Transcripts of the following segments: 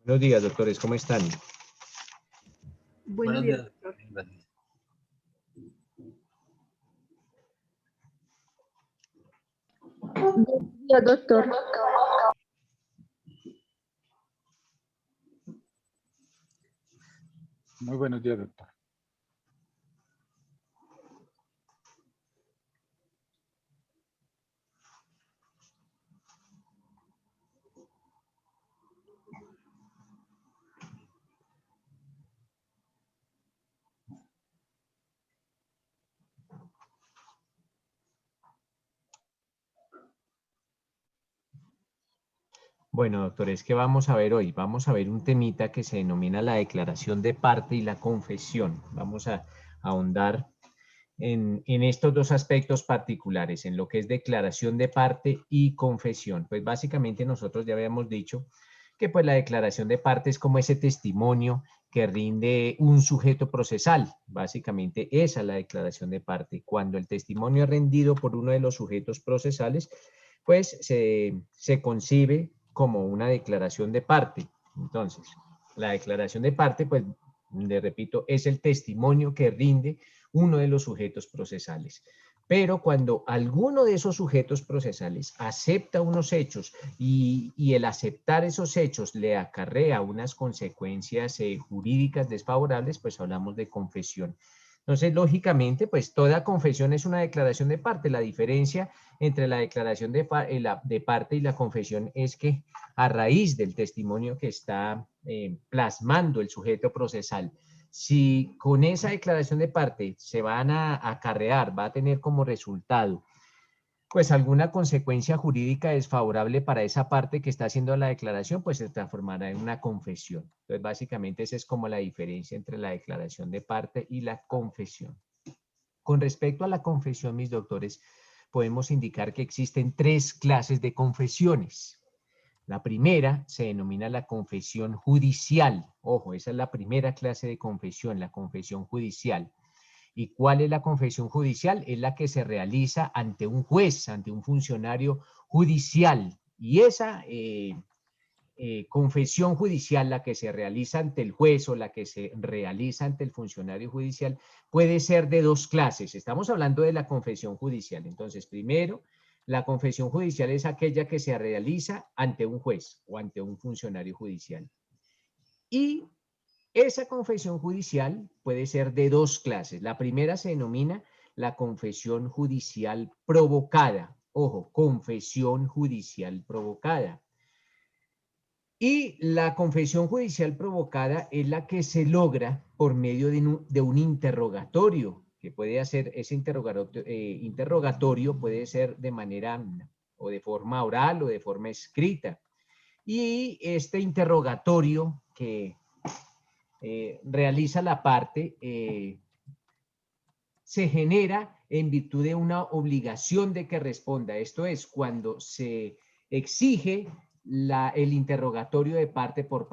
Buenos días, doctores, ¿cómo están? Buenos Buenos días, días. doctor. Gracias. Buenos días, doctor. Muy buenos días, doctor. Bueno, doctores, ¿qué vamos a ver hoy? Vamos a ver un temita que se denomina la declaración de parte y la confesión. Vamos a ahondar en estos dos aspectos particulares, en lo que es declaración de parte y confesión. Pues básicamente nosotros ya habíamos dicho que pues la declaración de parte es como ese testimonio que rinde un sujeto procesal. Básicamente esa es la declaración de parte. Cuando el testimonio es rendido por uno de los sujetos procesales, pues se concibe como una declaración de parte. Entonces, la declaración de parte, pues, le repito, es el testimonio que rinde uno de los sujetos procesales. Pero cuando alguno de esos sujetos procesales acepta unos hechos y el aceptar esos hechos le acarrea unas consecuencias jurídicas desfavorables, pues hablamos de confesión. Entonces, lógicamente, pues toda confesión es una declaración de parte. La diferencia entre la declaración de parte y la confesión es que a raíz del testimonio que está plasmando el sujeto procesal, si con esa declaración de parte se van a acarrear, va a tener como resultado pues alguna consecuencia jurídica desfavorable para esa parte que está haciendo la declaración, pues se transformará en una confesión. Entonces, básicamente esa es como la diferencia entre la declaración de parte y la confesión. Con respecto a la confesión, mis doctores, podemos indicar que existen tres clases de confesiones. La primera se denomina la confesión judicial. Ojo, esa es la primera clase de confesión, la confesión judicial. ¿Y cuál es la confesión judicial? Es la que se realiza ante un juez, ante un funcionario judicial. Y esa confesión judicial, la que se realiza ante el juez o la que se realiza ante el funcionario judicial, puede ser de dos clases. Estamos hablando de la confesión judicial. Entonces, primero, la confesión judicial es aquella que se realiza ante un juez o ante un funcionario judicial. Y esa confesión judicial puede ser de dos clases. La primera se denomina la confesión judicial provocada. Ojo, confesión judicial provocada. Y la confesión judicial provocada es la que se logra por medio de un interrogatorio, que puede hacer ese interrogatorio puede ser de manera o de forma oral o de forma escrita. Y este interrogatorio que realiza la parte se genera en virtud de una obligación de que responda. Esto es cuando se exige el interrogatorio de parte por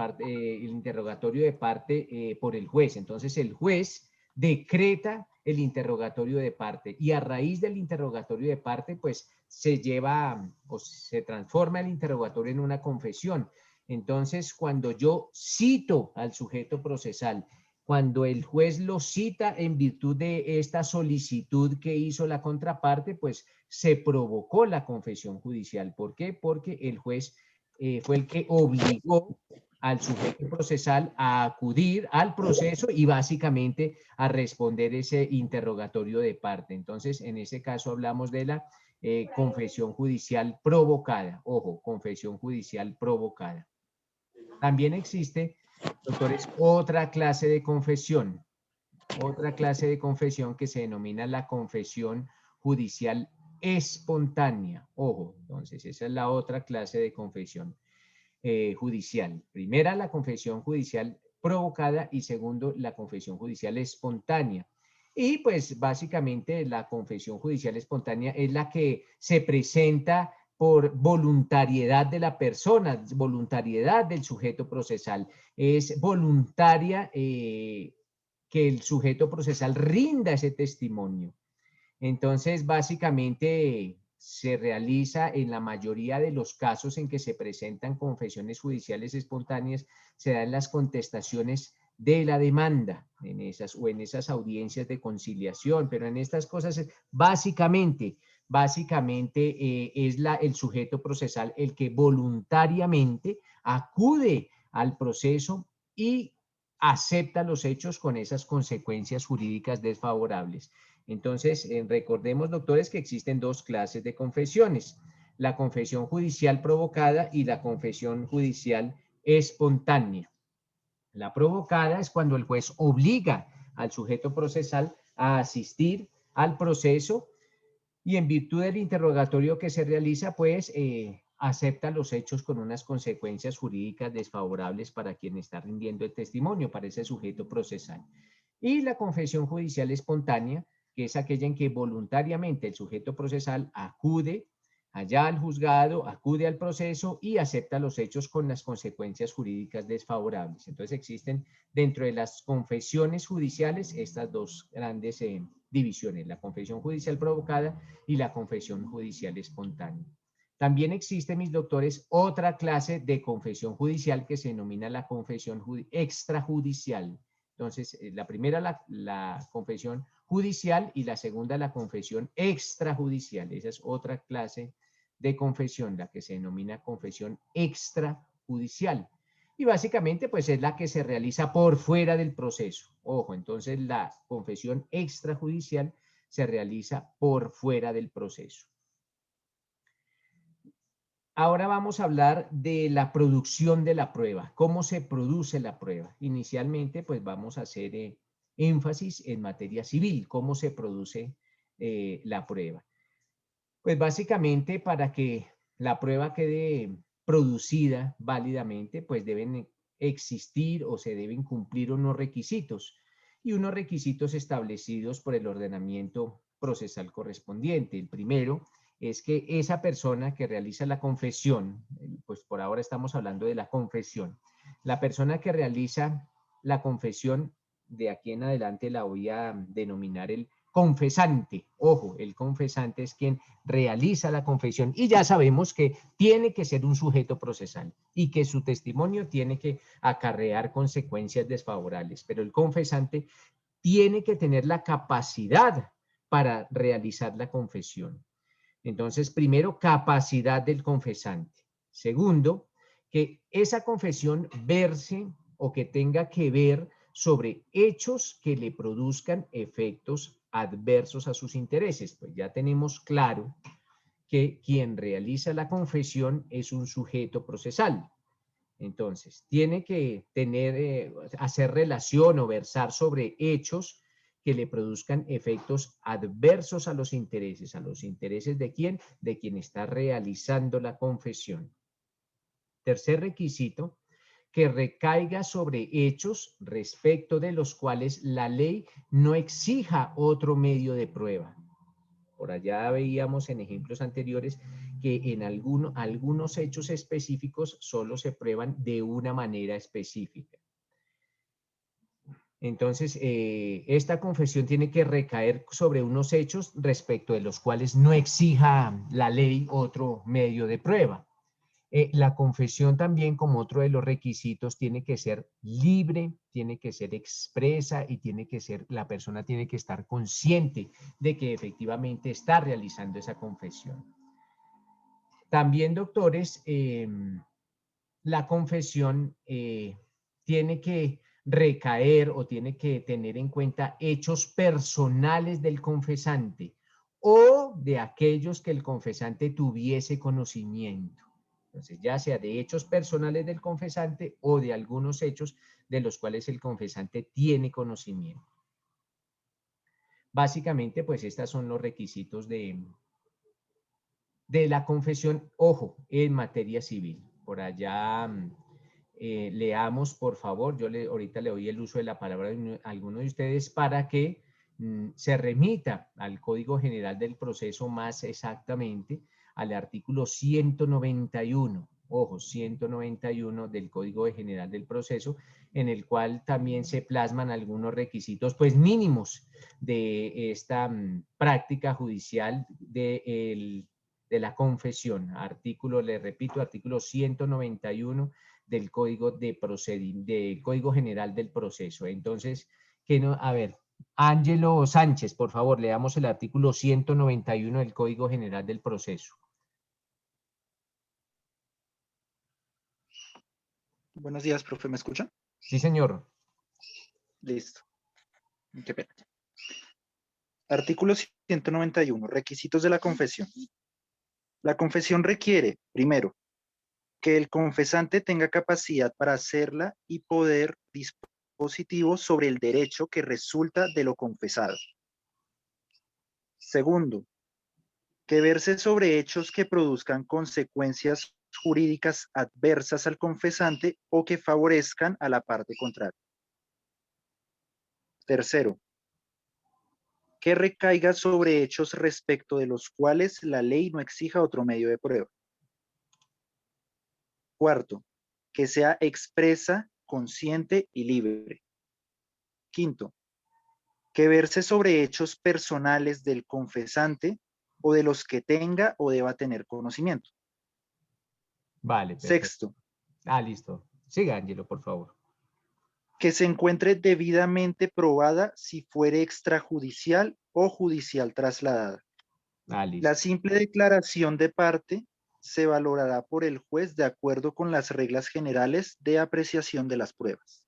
el juez. Entonces el juez decreta el interrogatorio de parte y a raíz del interrogatorio de parte pues se lleva o se transforma el interrogatorio en una confesión. Entonces cuando yo cito al sujeto procesal, cuando el juez lo cita en virtud de esta solicitud que hizo la contraparte, pues se provocó la confesión judicial. ¿Por qué? Porque el juez fue el que obligó al sujeto procesal a acudir al proceso y básicamente a responder ese interrogatorio de parte. Entonces, en ese caso hablamos de la confesión judicial provocada. Ojo, confesión judicial provocada. También existe, doctores, otra clase de confesión que se denomina la confesión judicial espontánea. Ojo, entonces esa es la otra clase de confesión judicial. Primera, la confesión judicial provocada y segundo, la confesión judicial espontánea. Y pues básicamente la confesión judicial espontánea es la que se presenta por voluntariedad de la persona, voluntariedad del sujeto procesal. Es voluntaria que el sujeto procesal rinda ese testimonio. Entonces, básicamente, se realiza en la mayoría de los casos en que se presentan confesiones judiciales espontáneas, se dan las contestaciones de la demanda en esas audiencias de conciliación, pero en estas cosas básicamente es el sujeto procesal el que voluntariamente acude al proceso y acepta los hechos con esas consecuencias jurídicas desfavorables. Entonces, recordemos, doctores, que existen dos clases de confesiones: la confesión judicial provocada y la confesión judicial espontánea. La provocada es cuando el juez obliga al sujeto procesal a asistir al proceso y en virtud del interrogatorio que se realiza, pues acepta los hechos con unas consecuencias jurídicas desfavorables para quien está rindiendo el testimonio, para ese sujeto procesal. Y la confesión judicial espontánea, que es aquella en que voluntariamente el sujeto procesal acude allá al juzgado, acude al proceso y acepta los hechos con las consecuencias jurídicas desfavorables. Entonces existen dentro de las confesiones judiciales estas dos grandes divisiones: la confesión judicial provocada y la confesión judicial espontánea. También existe, mis doctores, otra clase de confesión judicial que se denomina la confesión extrajudicial. Entonces, la primera la confesión judicial y la segunda la confesión extrajudicial. Esa es otra clase de confesión, la que se denomina confesión extrajudicial. Y básicamente pues es la que se realiza por fuera del proceso. Ojo, entonces la confesión extrajudicial se realiza por fuera del proceso. Ahora vamos a hablar de la producción de la prueba, cómo se produce la prueba. Inicialmente, pues vamos a hacer énfasis en materia civil, cómo se produce la prueba. Pues básicamente para que la prueba quede producida válidamente, pues deben existir o se deben cumplir unos requisitos y unos requisitos establecidos por el ordenamiento procesal correspondiente. El primero es que esa persona que realiza la confesión, pues por ahora estamos hablando de la confesión, la persona que realiza la confesión, de aquí en adelante la voy a denominar el confesante. Ojo, el confesante es quien realiza la confesión y ya sabemos que tiene que ser un sujeto procesal y que su testimonio tiene que acarrear consecuencias desfavorables, pero el confesante tiene que tener la capacidad para realizar la confesión. Entonces, primero, capacidad del confesante. Segundo, que esa confesión verse o que tenga que ver sobre hechos que le produzcan efectos adversos a sus intereses. Pues ya tenemos claro que quien realiza la confesión es un sujeto procesal. Entonces, tiene que hacer relación o versar sobre hechos que le produzcan efectos adversos a los intereses. ¿A los intereses de quién? De quien está realizando la confesión. Tercer requisito, que recaiga sobre hechos respecto de los cuales la ley no exija otro medio de prueba. Por allá veíamos en ejemplos anteriores que en algunos hechos específicos solo se prueban de una manera específica. Entonces, esta confesión tiene que recaer sobre unos hechos respecto de los cuales no exija la ley otro medio de prueba. La confesión también, como otro de los requisitos, tiene que ser libre, tiene que ser expresa y la persona tiene que estar consciente de que efectivamente está realizando esa confesión. También, doctores, la confesión tiene que recaer o tiene que tener en cuenta hechos personales del confesante o de aquellos que el confesante tuviese conocimiento. Entonces, ya sea de hechos personales del confesante o de algunos hechos de los cuales el confesante tiene conocimiento. Básicamente, pues estos son los requisitos de la confesión, ojo, en materia civil. Por allá leamos, por favor, ahorita le doy el uso de la palabra a alguno de ustedes para que se remita al Código General del Proceso, más exactamente al artículo 191, ojo, 191 del Código General del Proceso, en el cual también se plasman algunos requisitos pues mínimos de esta práctica judicial del de la confesión. Artículo, le repito, artículo 191 del del Código General del Proceso. Entonces, a ver, Ángelo Sánchez, por favor, leamos el artículo 191 del Código General del Proceso. Buenos días, profe, ¿me escuchan? Sí, señor. Listo. Qué pena. Artículo 191. Requisitos de la confesión. La confesión requiere, primero, que el confesante tenga capacidad para hacerla y poder dispositivo sobre el derecho que resulta de lo confesado. Segundo, que verse sobre hechos que produzcan consecuencias jurídicas adversas al confesante o que favorezcan a la parte contraria. Tercero, que recaiga sobre hechos respecto de los cuales la ley no exija otro medio de prueba. Cuarto, que sea expresa, consciente y libre. Quinto, que verse sobre hechos personales del confesante o de los que tenga o deba tener conocimiento. Vale, perfecto. Sexto, Listo. Siga, Ángelo, por favor. que se encuentre debidamente probada si fuere extrajudicial o judicial trasladada. Listo. La simple declaración de parte se valorará por el juez de acuerdo con las reglas generales de apreciación de las pruebas.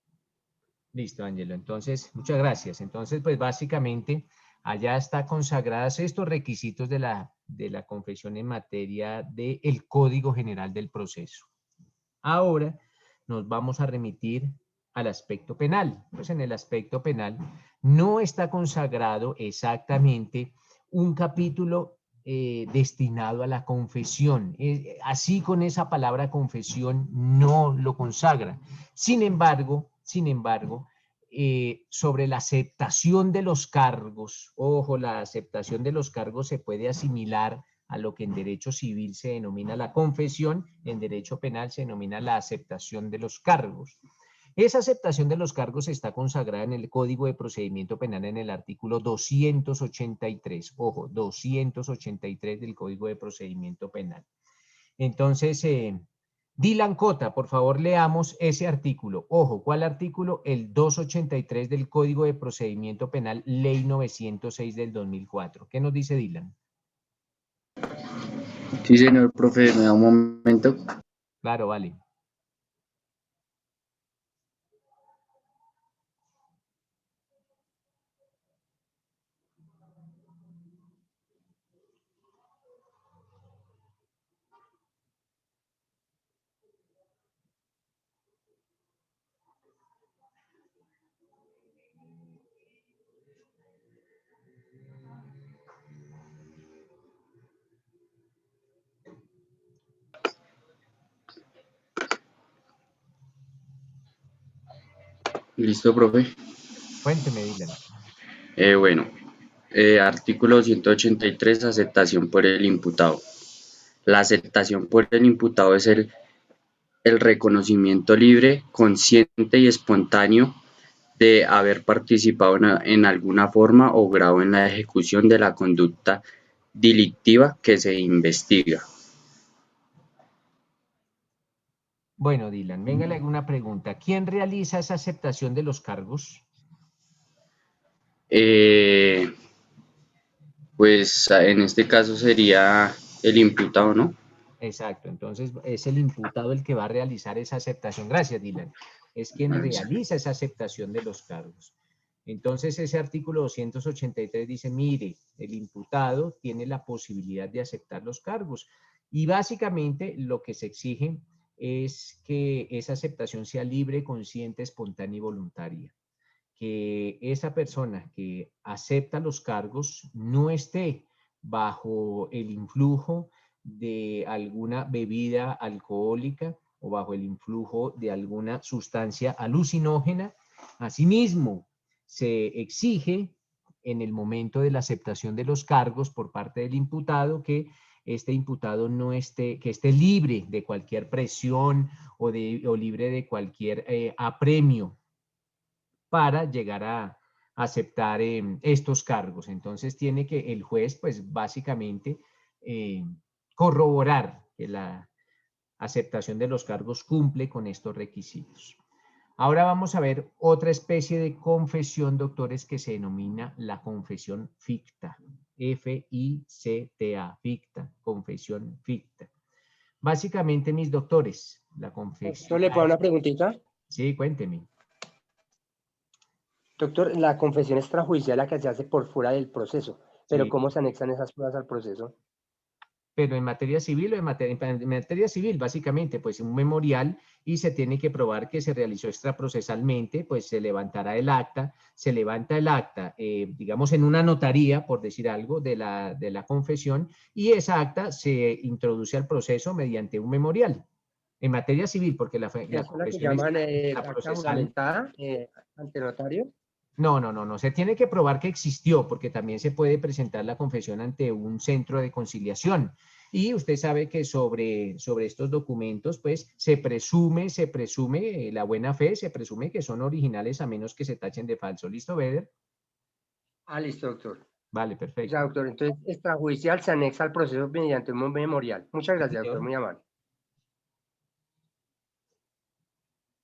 Listo, Ángelo. Entonces, muchas gracias. Entonces, pues básicamente, allá está consagrados estos requisitos de la confesión en materia del Código General del Proceso. Ahora nos vamos a remitir al aspecto penal. Pues en el aspecto penal no está consagrado exactamente un capítulo destinado a la confesión. Así con esa palabra confesión no lo consagra. Sin embargo, sobre la aceptación de los cargos, ojo, la aceptación de los cargos se puede asimilar a lo que en derecho civil se denomina la confesión, en derecho penal se denomina la aceptación de los cargos. Esa aceptación de los cargos está consagrada en el Código de Procedimiento Penal en el artículo 283, ojo, 283 del Código de Procedimiento Penal. Entonces, Dylan Cota, por favor, leamos ese artículo. Ojo, ¿cuál artículo? El 283 del Código de Procedimiento Penal, Ley 906 del 2004. ¿Qué nos dice Dylan? Sí, señor profe, me da un momento. Claro, vale. Listo, profe. Cuénteme, Dylan. Bueno, artículo 183, aceptación por el imputado. La aceptación por el imputado es el reconocimiento libre, consciente y espontáneo de haber participado en alguna forma o grado en la ejecución de la conducta delictiva que se investiga. Bueno, Dylan, venga, le hago una pregunta. ¿Quién realiza esa aceptación de los cargos? Pues en este caso sería el imputado, ¿no? Exacto, entonces es el imputado el que va a realizar esa aceptación. Gracias, Dylan. Es quien realiza esa aceptación de los cargos. Entonces ese artículo 283 dice, mire, el imputado tiene la posibilidad de aceptar los cargos y básicamente lo que se exige es que esa aceptación sea libre, consciente, espontánea y voluntaria. Que esa persona que acepta los cargos no esté bajo el influjo de alguna bebida alcohólica o bajo el influjo de alguna sustancia alucinógena. Asimismo, se exige en el momento de la aceptación de los cargos por parte del imputado que este imputado no esté, que esté libre de cualquier presión o libre de cualquier apremio para llegar a aceptar estos cargos. Entonces tiene que el juez, pues básicamente, corroborar que la aceptación de los cargos cumple con estos requisitos. Ahora vamos a ver otra especie de confesión, doctores, que se denomina la confesión ficta. F-I-C-T-A, ficta, confesión ficta. Básicamente, mis doctores, la confesión... Doctor, ¿le puedo una preguntita? Sí, cuénteme. Doctor, la confesión extrajudicial la que se hace por fuera del proceso, pero Sí. ¿cómo se anexan esas pruebas al proceso? Pero en materia civil o en materia civil, básicamente, pues un memorial y se tiene que probar que se realizó extraprocesalmente, pues se levantará el acta, se levanta el acta, digamos, en una notaría, por decir algo, de la confesión, y esa acta se introduce al proceso mediante un memorial. En materia civil, porque la ¿Eso es la que confesión llaman acta extraprocesal... juramentada ante notario? No. Se tiene que probar que existió, porque también se puede presentar la confesión ante un centro de conciliación. Y usted sabe que sobre estos documentos, pues, se presume la buena fe, se presume que son originales a menos que se tachen de falso. ¿Listo, Beder? Ah, listo, doctor. Vale, O perfecto. sea, doctor, entonces extrajudicial se anexa al proceso mediante un memorial. Muchas gracias, Señor. doctor, muy amable.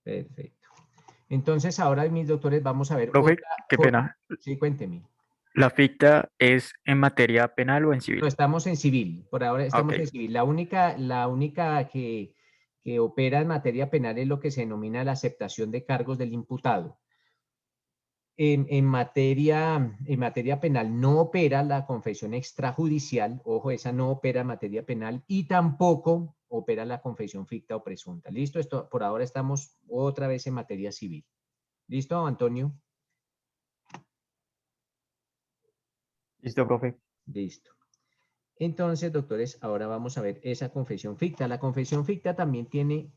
Perfecto. Entonces, ahora, mis doctores, vamos a ver Profe, otra qué forma. pena. Sí, cuénteme. ¿La ficta es en materia penal o en civil? No, estamos en civil, por ahora estamos Ok. en civil. La única que opera en materia penal es lo que se denomina la aceptación de cargos del imputado. En materia penal no opera la confesión extrajudicial, ojo, esa no opera en materia penal y tampoco opera la confesión ficta o presunta. ¿Listo? Esto, por ahora estamos otra vez en materia civil. ¿Listo, Antonio? Listo, profe. Listo. Entonces, doctores, ahora vamos a ver esa confesión ficta. La confesión ficta también tiene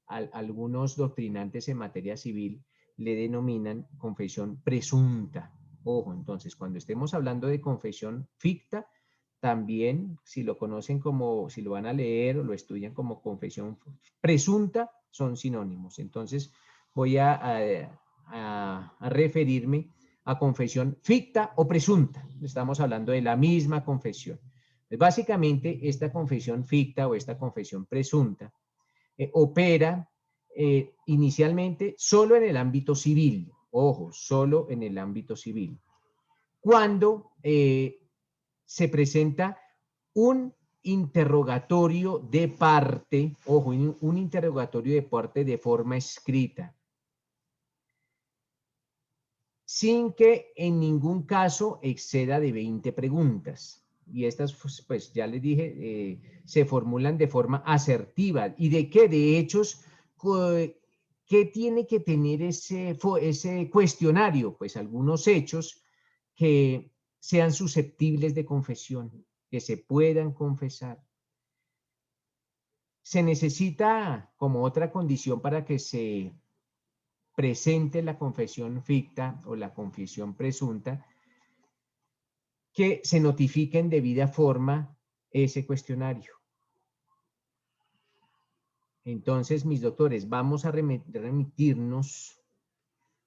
algunos doctrinantes en materia civil, le denominan confesión presunta. Ojo, entonces, cuando estemos hablando de confesión ficta, también, si lo conocen como, si lo van a leer o lo estudian como confesión presunta, son sinónimos. Entonces, voy a referirme a confesión ficta o presunta. Estamos hablando de la misma confesión. Básicamente, esta confesión ficta o esta confesión presunta opera inicialmente solo en el ámbito civil. Ojo, solo en el ámbito civil. Cuando se presenta un interrogatorio de parte, ojo, un interrogatorio de parte de forma escrita, sin que en ningún caso exceda de 20 preguntas. Y estas, pues ya les dije, se formulan de forma asertiva. ¿Y de qué? De hechos, ¿qué tiene que tener ese cuestionario? Pues algunos hechos que sean susceptibles de confesión, que se puedan confesar. Se necesita como otra condición para que se presente la confesión ficta o la confesión presunta, que se notifique en debida forma ese cuestionario. Entonces, mis doctores, vamos a remitirnos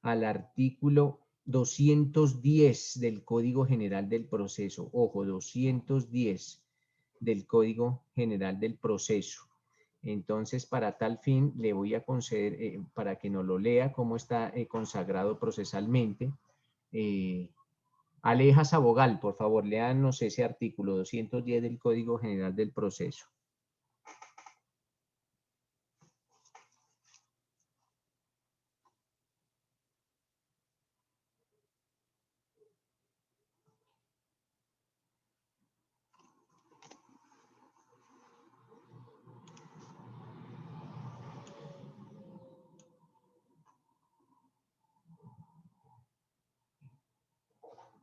al artículo 210 del Código General del Proceso. Ojo, 210 del Código General del Proceso. Entonces, para tal fin, le voy a conceder, para que nos lo lea, cómo está consagrado procesalmente. Aleja Sabogal, por favor, léanos ese artículo 210 del Código General del Proceso.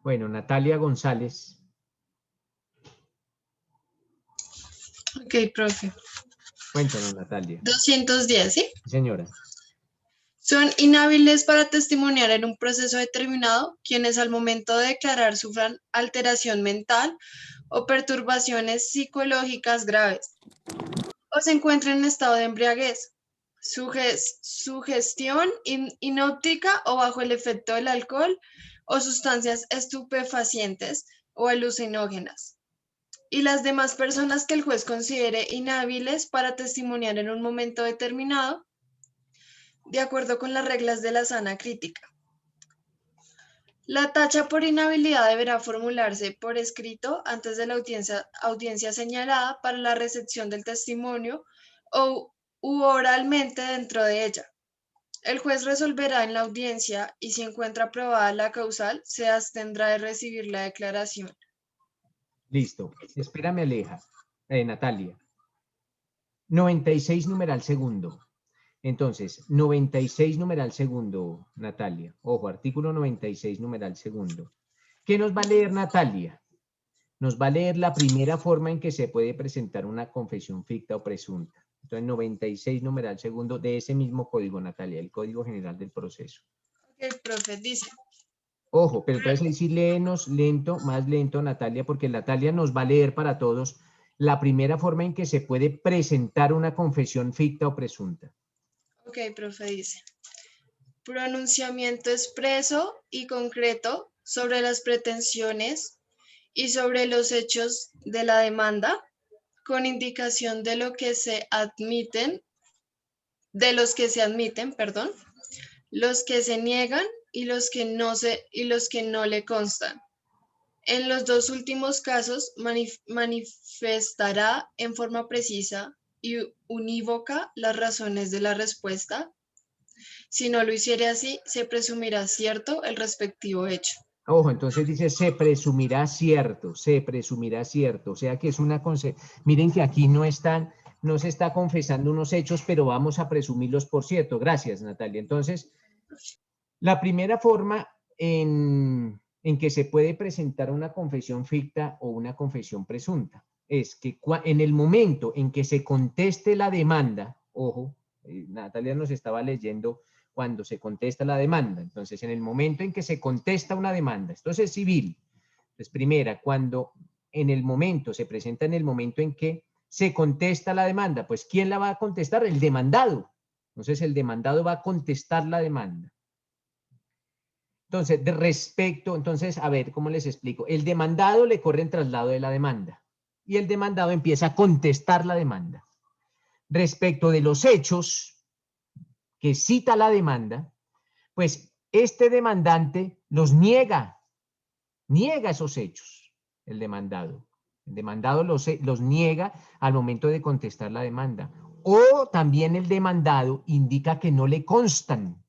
Bueno, Natalia González. Ok, profe. Cuéntanos, Natalia. 210, ¿sí? Señora. Son inhábiles para testimoniar en un proceso determinado quienes al momento de declarar sufran alteración mental o perturbaciones psicológicas graves o se encuentren en estado de embriaguez, sugestión inóptica o bajo el efecto del alcohol o sustancias estupefacientes o alucinógenas. y las demás personas que el juez considere inhábiles para testimoniar en un momento determinado, de acuerdo con las reglas de la sana crítica. La tacha por inhabilidad deberá formularse por escrito antes de la audiencia señalada para la recepción del testimonio u oralmente dentro de ella. El juez resolverá en la audiencia y si encuentra aprobada la causal, se abstendrá de recibir la declaración. Listo. Espérame, Natalia. 96 numeral segundo. Entonces, 96 numeral segundo, Natalia. Ojo, artículo 96 numeral segundo. ¿Qué nos va a leer Natalia? Nos va a leer la primera forma en que se puede presentar una confesión ficta o presunta. Entonces, 96 numeral segundo de ese mismo código, Natalia, el Código General del Proceso. Ok, profe, dice. Ojo, pero entonces ahí sí léenos lento, más lento, Natalia, porque Natalia nos va a leer para todos la primera forma en que se puede presentar una confesión ficta o presunta. Ok, profe, dice. Pronunciamiento expreso y concreto sobre las pretensiones y sobre los hechos de la demanda, con indicación de lo que se admiten, los que se niegan y los que no le constan. En los dos últimos casos manifestará en forma precisa y unívoca las razones de la respuesta. Si no lo hiciere así, se presumirá cierto el respectivo hecho. Ojo, entonces dice se presumirá cierto, o sea que es una miren que aquí no se está confesando unos hechos, pero vamos a presumirlos por cierto. Gracias, Natalia. Entonces, la primera forma en que se puede presentar una confesión ficta o una confesión presunta es que en el momento en que se conteste la demanda, ojo, Natalia nos estaba leyendo cuando se contesta la demanda. Entonces, en el momento en que se contesta una demanda, esto es civil. Entonces, primera, se presenta en el momento en que se contesta la demanda, pues ¿quién la va a contestar? El demandado. Entonces, el demandado va a contestar la demanda. Entonces, a ver, ¿cómo les explico? El demandado le corre en traslado de la demanda y el demandado empieza a contestar la demanda. Respecto de los hechos que cita la demanda, pues este demandante los niega esos hechos, el demandado. El demandado los niega al momento de contestar la demanda. O también el demandado indica que no le constan.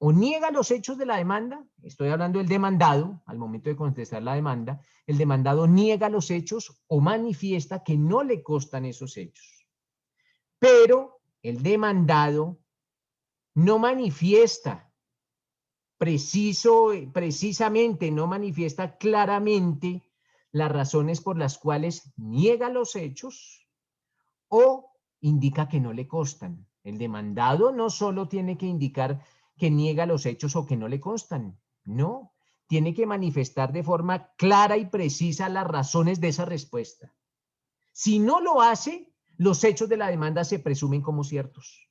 O niega los hechos de la demanda, estoy hablando del demandado, al momento de contestar la demanda, el demandado niega los hechos o manifiesta que no le constan esos hechos. Pero el demandado no manifiesta precisamente, no manifiesta claramente las razones por las cuales niega los hechos o indica que no le constan. El demandado no solo tiene que indicar que niega los hechos o que no le constan, no, tiene que manifestar de forma clara y precisa las razones de esa respuesta. Si no lo hace, los hechos de la demanda se presumen como ciertos.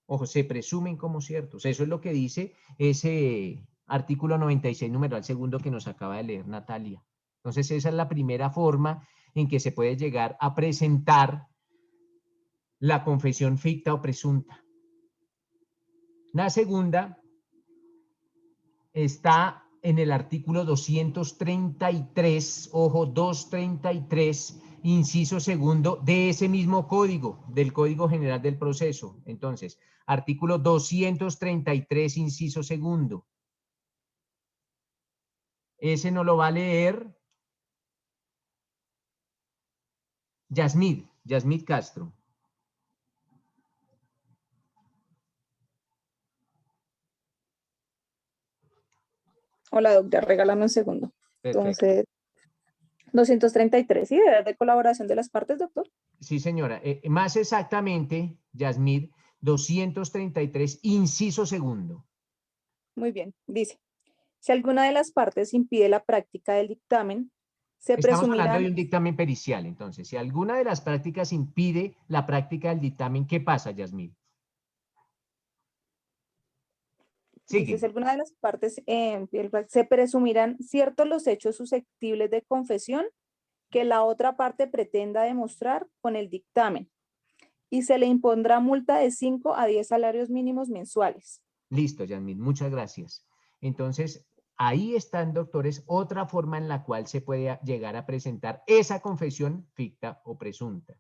Ojo, se presumen como ciertos. Eso es lo que dice ese artículo 96, numeral segundo que nos acaba de leer Natalia. Entonces, esa es la primera forma en que se puede llegar a presentar la confesión ficta o presunta. La segunda está en el artículo 233, ojo, 233, inciso segundo, de ese mismo código, del Código General del Proceso. Entonces, artículo 233, inciso segundo. Ese no lo va a leer Yasmid Castro. Hola, doctor, regálame un segundo. Perfecto. Entonces, 233, ¿sí? De colaboración de las partes, doctor. Sí, señora. Más exactamente, Yasmid, 233, inciso segundo. Muy bien, dice, si alguna de las partes impide la práctica del dictamen, se Estamos hablando de presumirán... un dictamen pericial. Entonces, si alguna de las prácticas impide la práctica del dictamen, ¿qué pasa, Yasmid? Dice, si Sigue. alguna de las partes se presumirán ciertos los hechos susceptibles de confesión que la otra parte pretenda demostrar con el dictamen y se le impondrá multa de 5 a 10 salarios mínimos mensuales. Listo, Yasmín, muchas gracias. Entonces, ahí están, doctores, otra forma en la cual se puede llegar a presentar esa confesión ficta o presunta.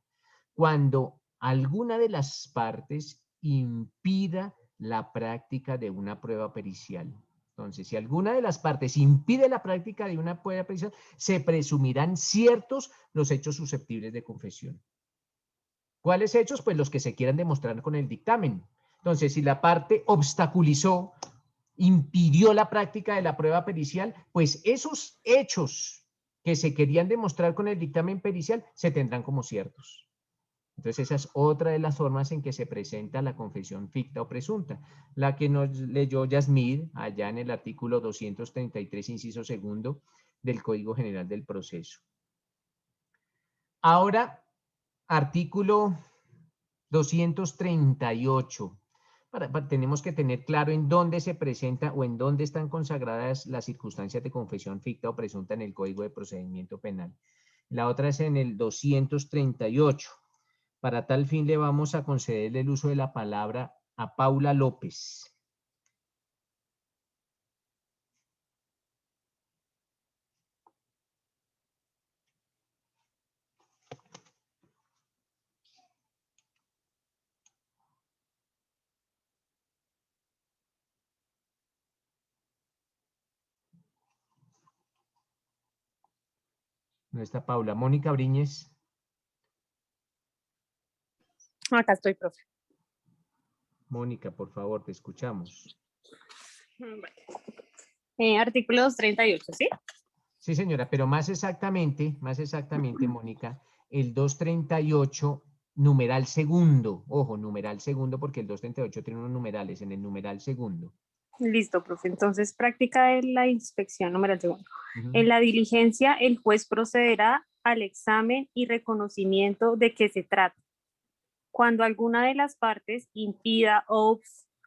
Cuando alguna de las partes impida la práctica de una prueba pericial. Entonces, si alguna de las partes impide la práctica de una prueba pericial, se presumirán ciertos los hechos susceptibles de confesión. ¿Cuáles hechos? Pues los que se quieran demostrar con el dictamen. Entonces, si la parte obstaculizó, impidió la práctica de la prueba pericial, pues esos hechos que se querían demostrar con el dictamen pericial se tendrán como ciertos. Entonces, esa es otra de las formas en que se presenta la confesión ficta o presunta, la que nos leyó Yasmín allá en el artículo 233, inciso segundo del Código General del Proceso. Ahora, artículo 238. Tenemos que tener claro en dónde se presenta o en dónde están consagradas las circunstancias de confesión ficta o presunta en el Código de Procedimiento Penal. La otra es en el 238. Para tal fin le vamos a conceder el uso de la palabra a Paula López. ¿Dónde está Paula? Mónica Briñez. Acá estoy, profe. Mónica, por favor, te escuchamos. Artículo 238, ¿sí? Sí, señora, pero más exactamente, Mónica, el 238, numeral segundo. Ojo, numeral segundo, porque el 238 tiene unos numerales en el numeral segundo. Listo, profe. Entonces, práctica de la inspección, numeral segundo. En la diligencia, el juez procederá al examen y reconocimiento de qué se trata. Cuando alguna de las partes impida o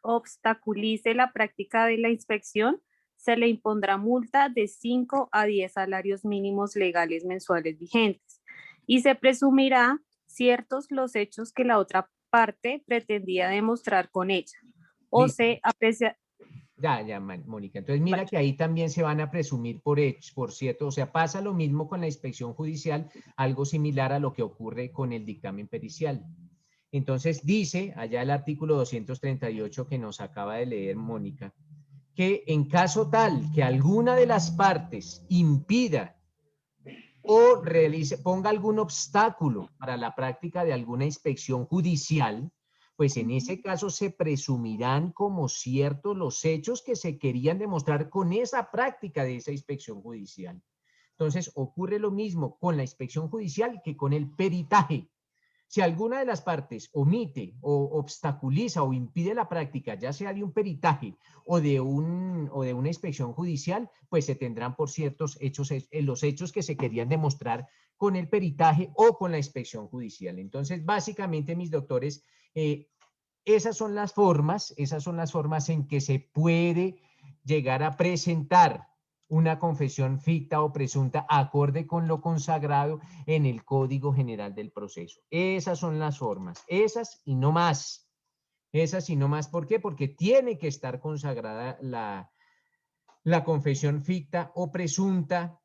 obstaculice la práctica de la inspección, se le impondrá multa de 5 a 10 salarios mínimos legales mensuales vigentes y se presumirá ciertos los hechos que la otra parte pretendía demostrar con ella o Listo. se aprecia. Ya, Mónica. Entonces, mira que ahí también se van a presumir por hechos, por cierto. O sea, pasa lo mismo con la inspección judicial, algo similar a lo que ocurre con el dictamen pericial. Entonces, dice allá el artículo 238 que nos acaba de leer Mónica, que en caso tal que alguna de las partes impida o ponga algún obstáculo para la práctica de alguna inspección judicial, pues en ese caso se presumirán como ciertos los hechos que se querían demostrar con esa práctica de esa inspección judicial. Entonces, ocurre lo mismo con la inspección judicial que con el peritaje. Si alguna de las partes omite o obstaculiza o impide la práctica, ya sea de un peritaje o de una inspección judicial, pues se tendrán por ciertos hechos, los hechos que se querían demostrar con el peritaje o con la inspección judicial. Entonces, básicamente, mis doctores, esas son las formas en que se puede llegar a presentar una confesión ficta o presunta acorde con lo consagrado en el Código General del Proceso. Esas son las formas, esas y no más. Esas y no más, ¿por qué? Porque tiene que estar consagrada la confesión ficta o presunta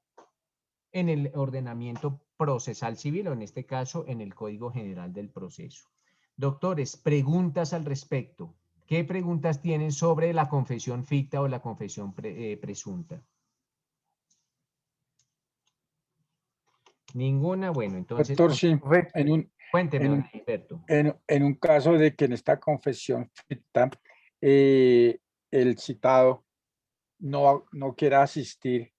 en el ordenamiento procesal civil o en este caso en el Código General del Proceso. Doctores, preguntas al respecto. ¿Qué preguntas tienen sobre la confesión ficta o la confesión presunta? Ninguna, bueno, entonces. Doctor, sí, Cuénteme, don Alberto. en un caso de que en esta confesión ficta el citado no quiera asistir,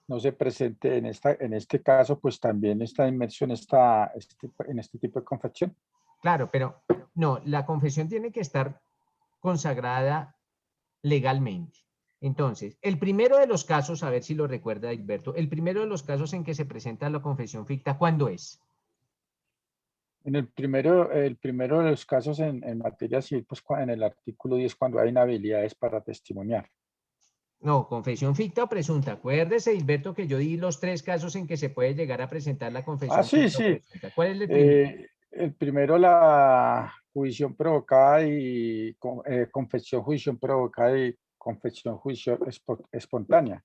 no se presente en este caso, pues también está inmerso en este tipo de confesión. Claro, pero no, la confesión tiene que estar consagrada legalmente. Entonces, el primero de los casos, a ver si lo recuerda Alberto, el primero de los casos en que se presenta la confesión ficta, ¿cuándo es? En el primero de los casos en materia civil, pues en el artículo 10, cuando hay inhabilidades para testimoniar. No, confesión ficta o presunta. Acuérdese, Hilberto, que yo di los 3 casos en que se puede llegar a presentar la confesión Sí, ficta o sí. presunta. ¿Cuál es el primero? El primero, la jurisdicción provocada y confesión, jurisdicción provocada y confesión, juicio espontánea.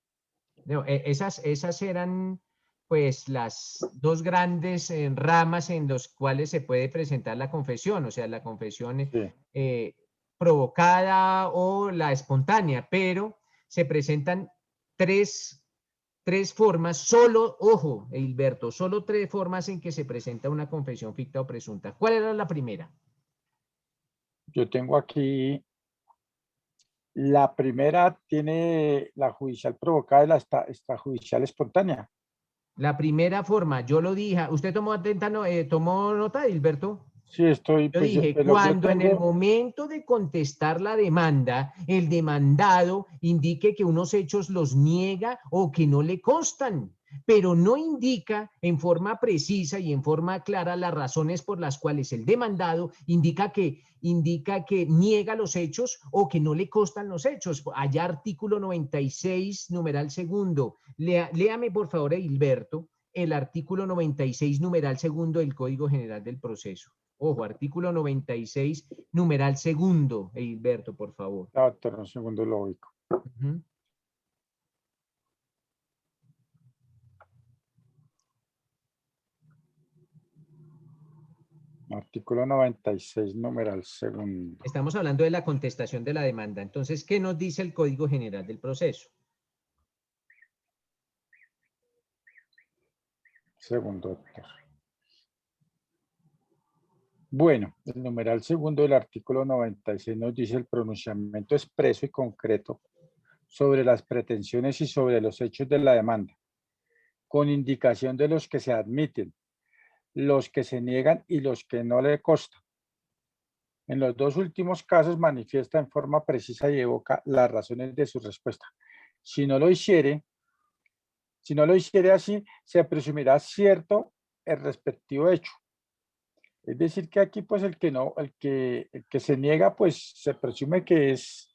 No, esas eran pues las 2 grandes ramas en los cuales se puede presentar la confesión, o sea, la confesión Sí. provocada o la espontánea, pero se presentan tres formas, solo, ojo, Hilberto, solo 3 formas en que se presenta una confesión ficta o presunta. ¿Cuál era la primera? Yo tengo aquí, la primera tiene la judicial provocada y la extrajudicial espontánea. La primera forma, yo lo dije, ¿usted tomó tomó nota, Hilberto? Sí, estoy, Yo pues dije, lo que yo cuando en el tengo, momento de contestar la demanda, el demandado indique que unos hechos los niega o que no le constan, pero no indica en forma precisa y en forma clara las razones por las cuales el demandado indica que niega los hechos o que no le constan los hechos. Allá artículo 96, numeral segundo. Léame por favor, Hilberto, el artículo 96, numeral segundo del Código General del Proceso. Ojo, artículo 96, numeral segundo, Hilberto, por favor. doctor, un segundo lo ubico. Artículo 96, numeral segundo. Estamos hablando de la contestación de la demanda. Entonces, ¿qué nos dice el Código General del Proceso? Segundo, doctor. Bueno, el numeral segundo del artículo 96 nos dice el pronunciamiento expreso y concreto sobre las pretensiones y sobre los hechos de la demanda, con indicación de los que se admiten, los que se niegan y los que no le constan. En los 2 últimos casos manifiesta en forma precisa y evoca las razones de su respuesta. Si no lo hiciere así, se presumirá cierto el respectivo hecho. Es decir, que aquí, pues, el que se niega, pues, se presume que es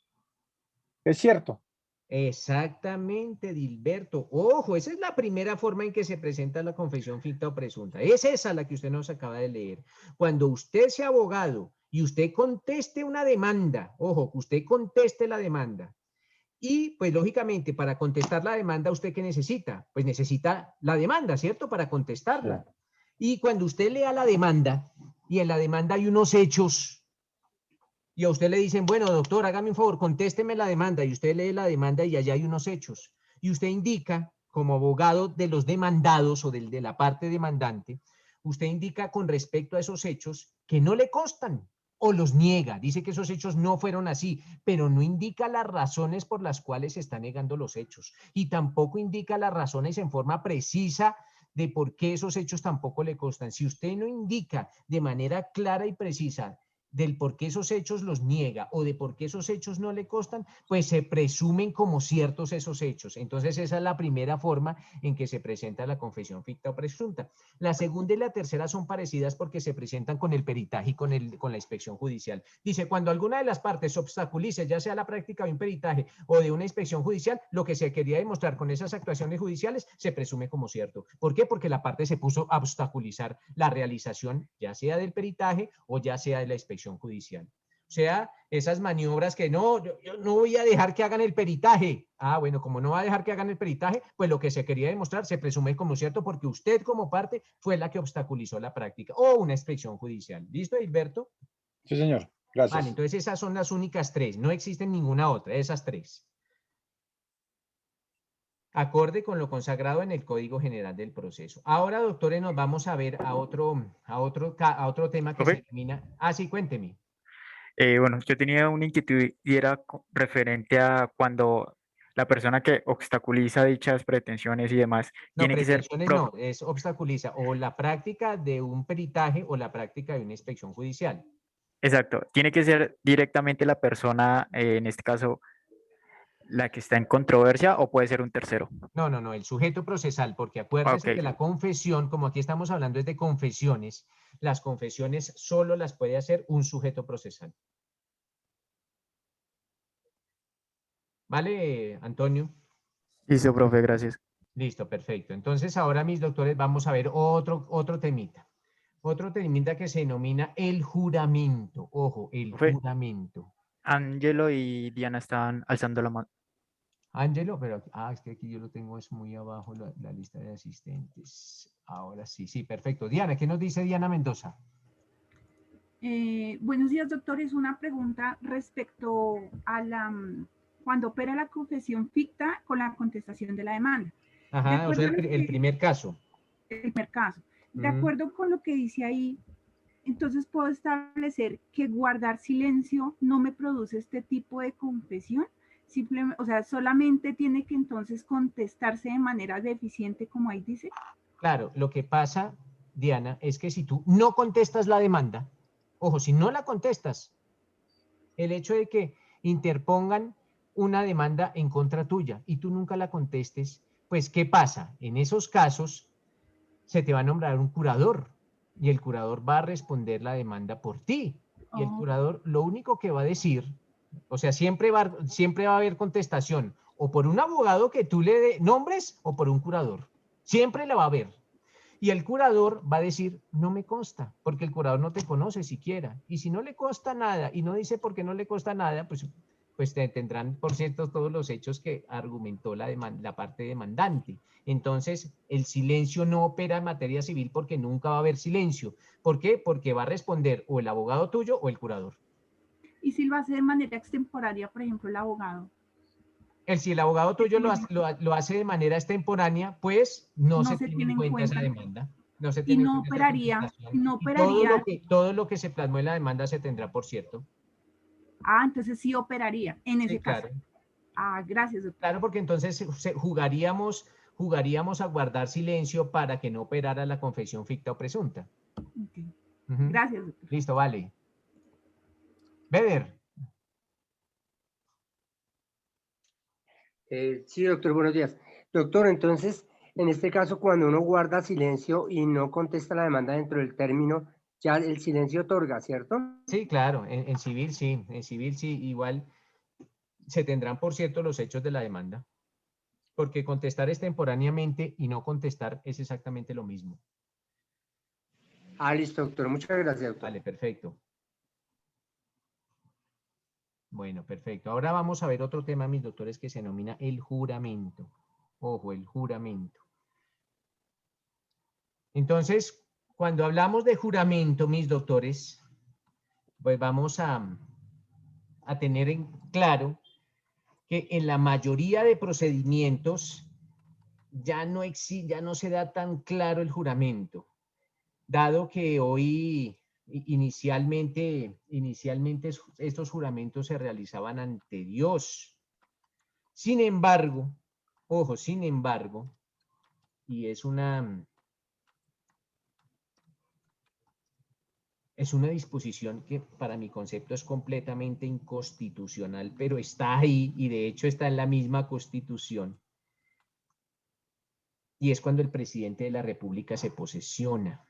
cierto. Exactamente, Dilberto. Ojo, esa es la primera forma en que se presenta la confesión ficta o presunta. Es esa la que usted nos acaba de leer. Cuando usted sea abogado y usted conteste una demanda, ojo, que usted conteste la demanda. Y pues lógicamente para contestar la demanda, ¿usted qué necesita? Pues necesita la demanda, ¿cierto? Para contestarla. Sí. Y cuando usted lea la demanda y en la demanda hay unos hechos y a usted le dicen, bueno, doctor, hágame un favor, contésteme la demanda, y usted lee la demanda y allá hay unos hechos, y usted indica, como abogado de los demandados o de la parte demandante, usted indica con respecto a esos hechos que no le constan o los niega, dice que esos hechos no fueron así, pero no indica las razones por las cuales se están negando los hechos, y tampoco indica las razones en forma precisa de por qué esos hechos tampoco le constan. Si usted no indica de manera clara y precisa del por qué esos hechos los niega o de por qué esos hechos no le constan, pues se presumen como ciertos esos hechos. Entonces esa es la primera forma en que se presenta la confesión ficta o presunta. La segunda y la tercera son parecidas porque se presentan con el peritaje y con la inspección judicial. Dice, cuando alguna de las partes obstaculice, ya sea la práctica de un peritaje o de una inspección judicial, lo que se quería demostrar con esas actuaciones judiciales se presume como cierto. ¿Por qué? Porque la parte se puso a obstaculizar la realización, ya sea del peritaje o ya sea de la inspección judicial. O sea, esas maniobras que no, yo no voy a dejar que hagan el peritaje. Ah, bueno, como no va a dejar que hagan el peritaje, pues lo que se quería demostrar se presume como cierto porque usted como parte fue la que obstaculizó la práctica o una inspección judicial. ¿Listo, Hilberto? Sí, señor. Gracias. Vale, entonces esas son las únicas 3. No existen ninguna otra, esas 3. Acorde con lo consagrado en el Código General del Proceso. Ahora, doctores, nos vamos a ver a otro tema que se denomina... Ah, sí, cuénteme. Bueno, yo tenía una inquietud y era referente a cuando la persona que obstaculiza dichas pretensiones y demás No, tiene que ser pretensiones no, es obstaculiza o la práctica de un peritaje o la práctica de una inspección judicial. Exacto, tiene que ser directamente la persona, en este caso, la que está en controversia o puede ser un tercero. No, el sujeto procesal, porque acuérdese que la confesión, como aquí estamos hablando es de confesiones, las confesiones solo las puede hacer un sujeto procesal. ¿Vale, Antonio? Listo, profe, gracias. Listo, perfecto. Entonces ahora, mis doctores, vamos a ver otro temita. Otro temita que se denomina el juramento. Ojo, el Profe, juramento. Angelo y Diana estaban alzando la mano. Ángelo, pero es que aquí yo lo tengo, es muy abajo la lista de asistentes. Ahora sí, sí, perfecto. Diana, ¿qué nos dice Diana Mendoza? Buenos días, doctores. Una pregunta respecto a cuando opera la confesión ficta con la contestación de la demanda. Ajá, o sea, el primer caso. El primer caso. De acuerdo con lo que dice ahí, entonces puedo establecer que guardar silencio no me produce este tipo de confesión. Simplemente, o sea, solamente tiene que entonces contestarse de manera deficiente, como ahí dice. Claro, lo que pasa, Diana, es que si tú no contestas la demanda, ojo, si no la contestas, el hecho de que interpongan una demanda en contra tuya y tú nunca la contestes, pues, ¿qué pasa? En esos casos se te va a nombrar un curador y el curador va a responder la demanda por ti. Y el curador lo único que va a decir, o sea, siempre va a haber contestación, o por un abogado que tú le nombres o por un curador. Siempre la va a haber. Y el curador va a decir, no me consta, porque el curador no te conoce siquiera. Y si no le consta nada y no dice por qué no le consta nada, pues tendrán, por cierto, todos los hechos que argumentó la parte demandante. Entonces, el silencio no opera en materia civil porque nunca va a haber silencio. ¿Por qué? Porque va a responder o el abogado tuyo o el curador. ¿Y si lo hace de manera extemporánea, por ejemplo, el abogado? Si el abogado tuyo lo hace de manera extemporánea, pues no se tiene en cuenta esa demanda. No se tiene en cuenta esa contestación. no operaría. Todo lo que se plasmó en la demanda se tendrá, por cierto. Entonces sí operaría en ese caso. Claro. Gracias, doctor. Claro, porque entonces jugaríamos a guardar silencio para que no operara la confesión ficta o presunta. Okay. Gracias, doctor. Listo, vale. Beder. Sí, doctor, buenos días. Doctor, entonces, en este caso, cuando uno guarda silencio y no contesta la demanda dentro del término, ya el silencio otorga, ¿cierto? Sí, claro, en civil sí, igual se tendrán, por cierto, los hechos de la demanda, porque contestar extemporáneamente y no contestar es exactamente lo mismo. Listo, doctor, muchas gracias, doctor. Vale, perfecto. Bueno, perfecto. Ahora vamos a ver otro tema, mis doctores, que se denomina el juramento. Ojo, el juramento. Entonces, cuando hablamos de juramento, mis doctores, pues vamos a tener en claro que en la mayoría de procedimientos ya no se da tan claro el juramento, dado que hoy inicialmente estos juramentos se realizaban ante Dios. Sin embargo, ojo, y es una disposición que para mi concepto es completamente inconstitucional, pero está ahí y de hecho está en la misma Constitución. Y es cuando el presidente de la República se posesiona.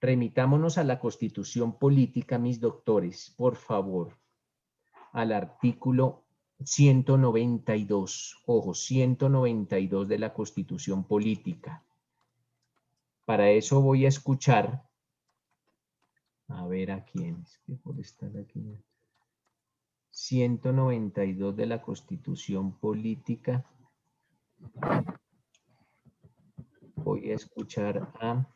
Remitámonos a la Constitución Política, mis doctores, por favor, al artículo 192, ojo, 192 de la Constitución Política. Para eso voy a escuchar, a ver a quién, es que por estar aquí, 192 de la Constitución Política, voy a escuchar a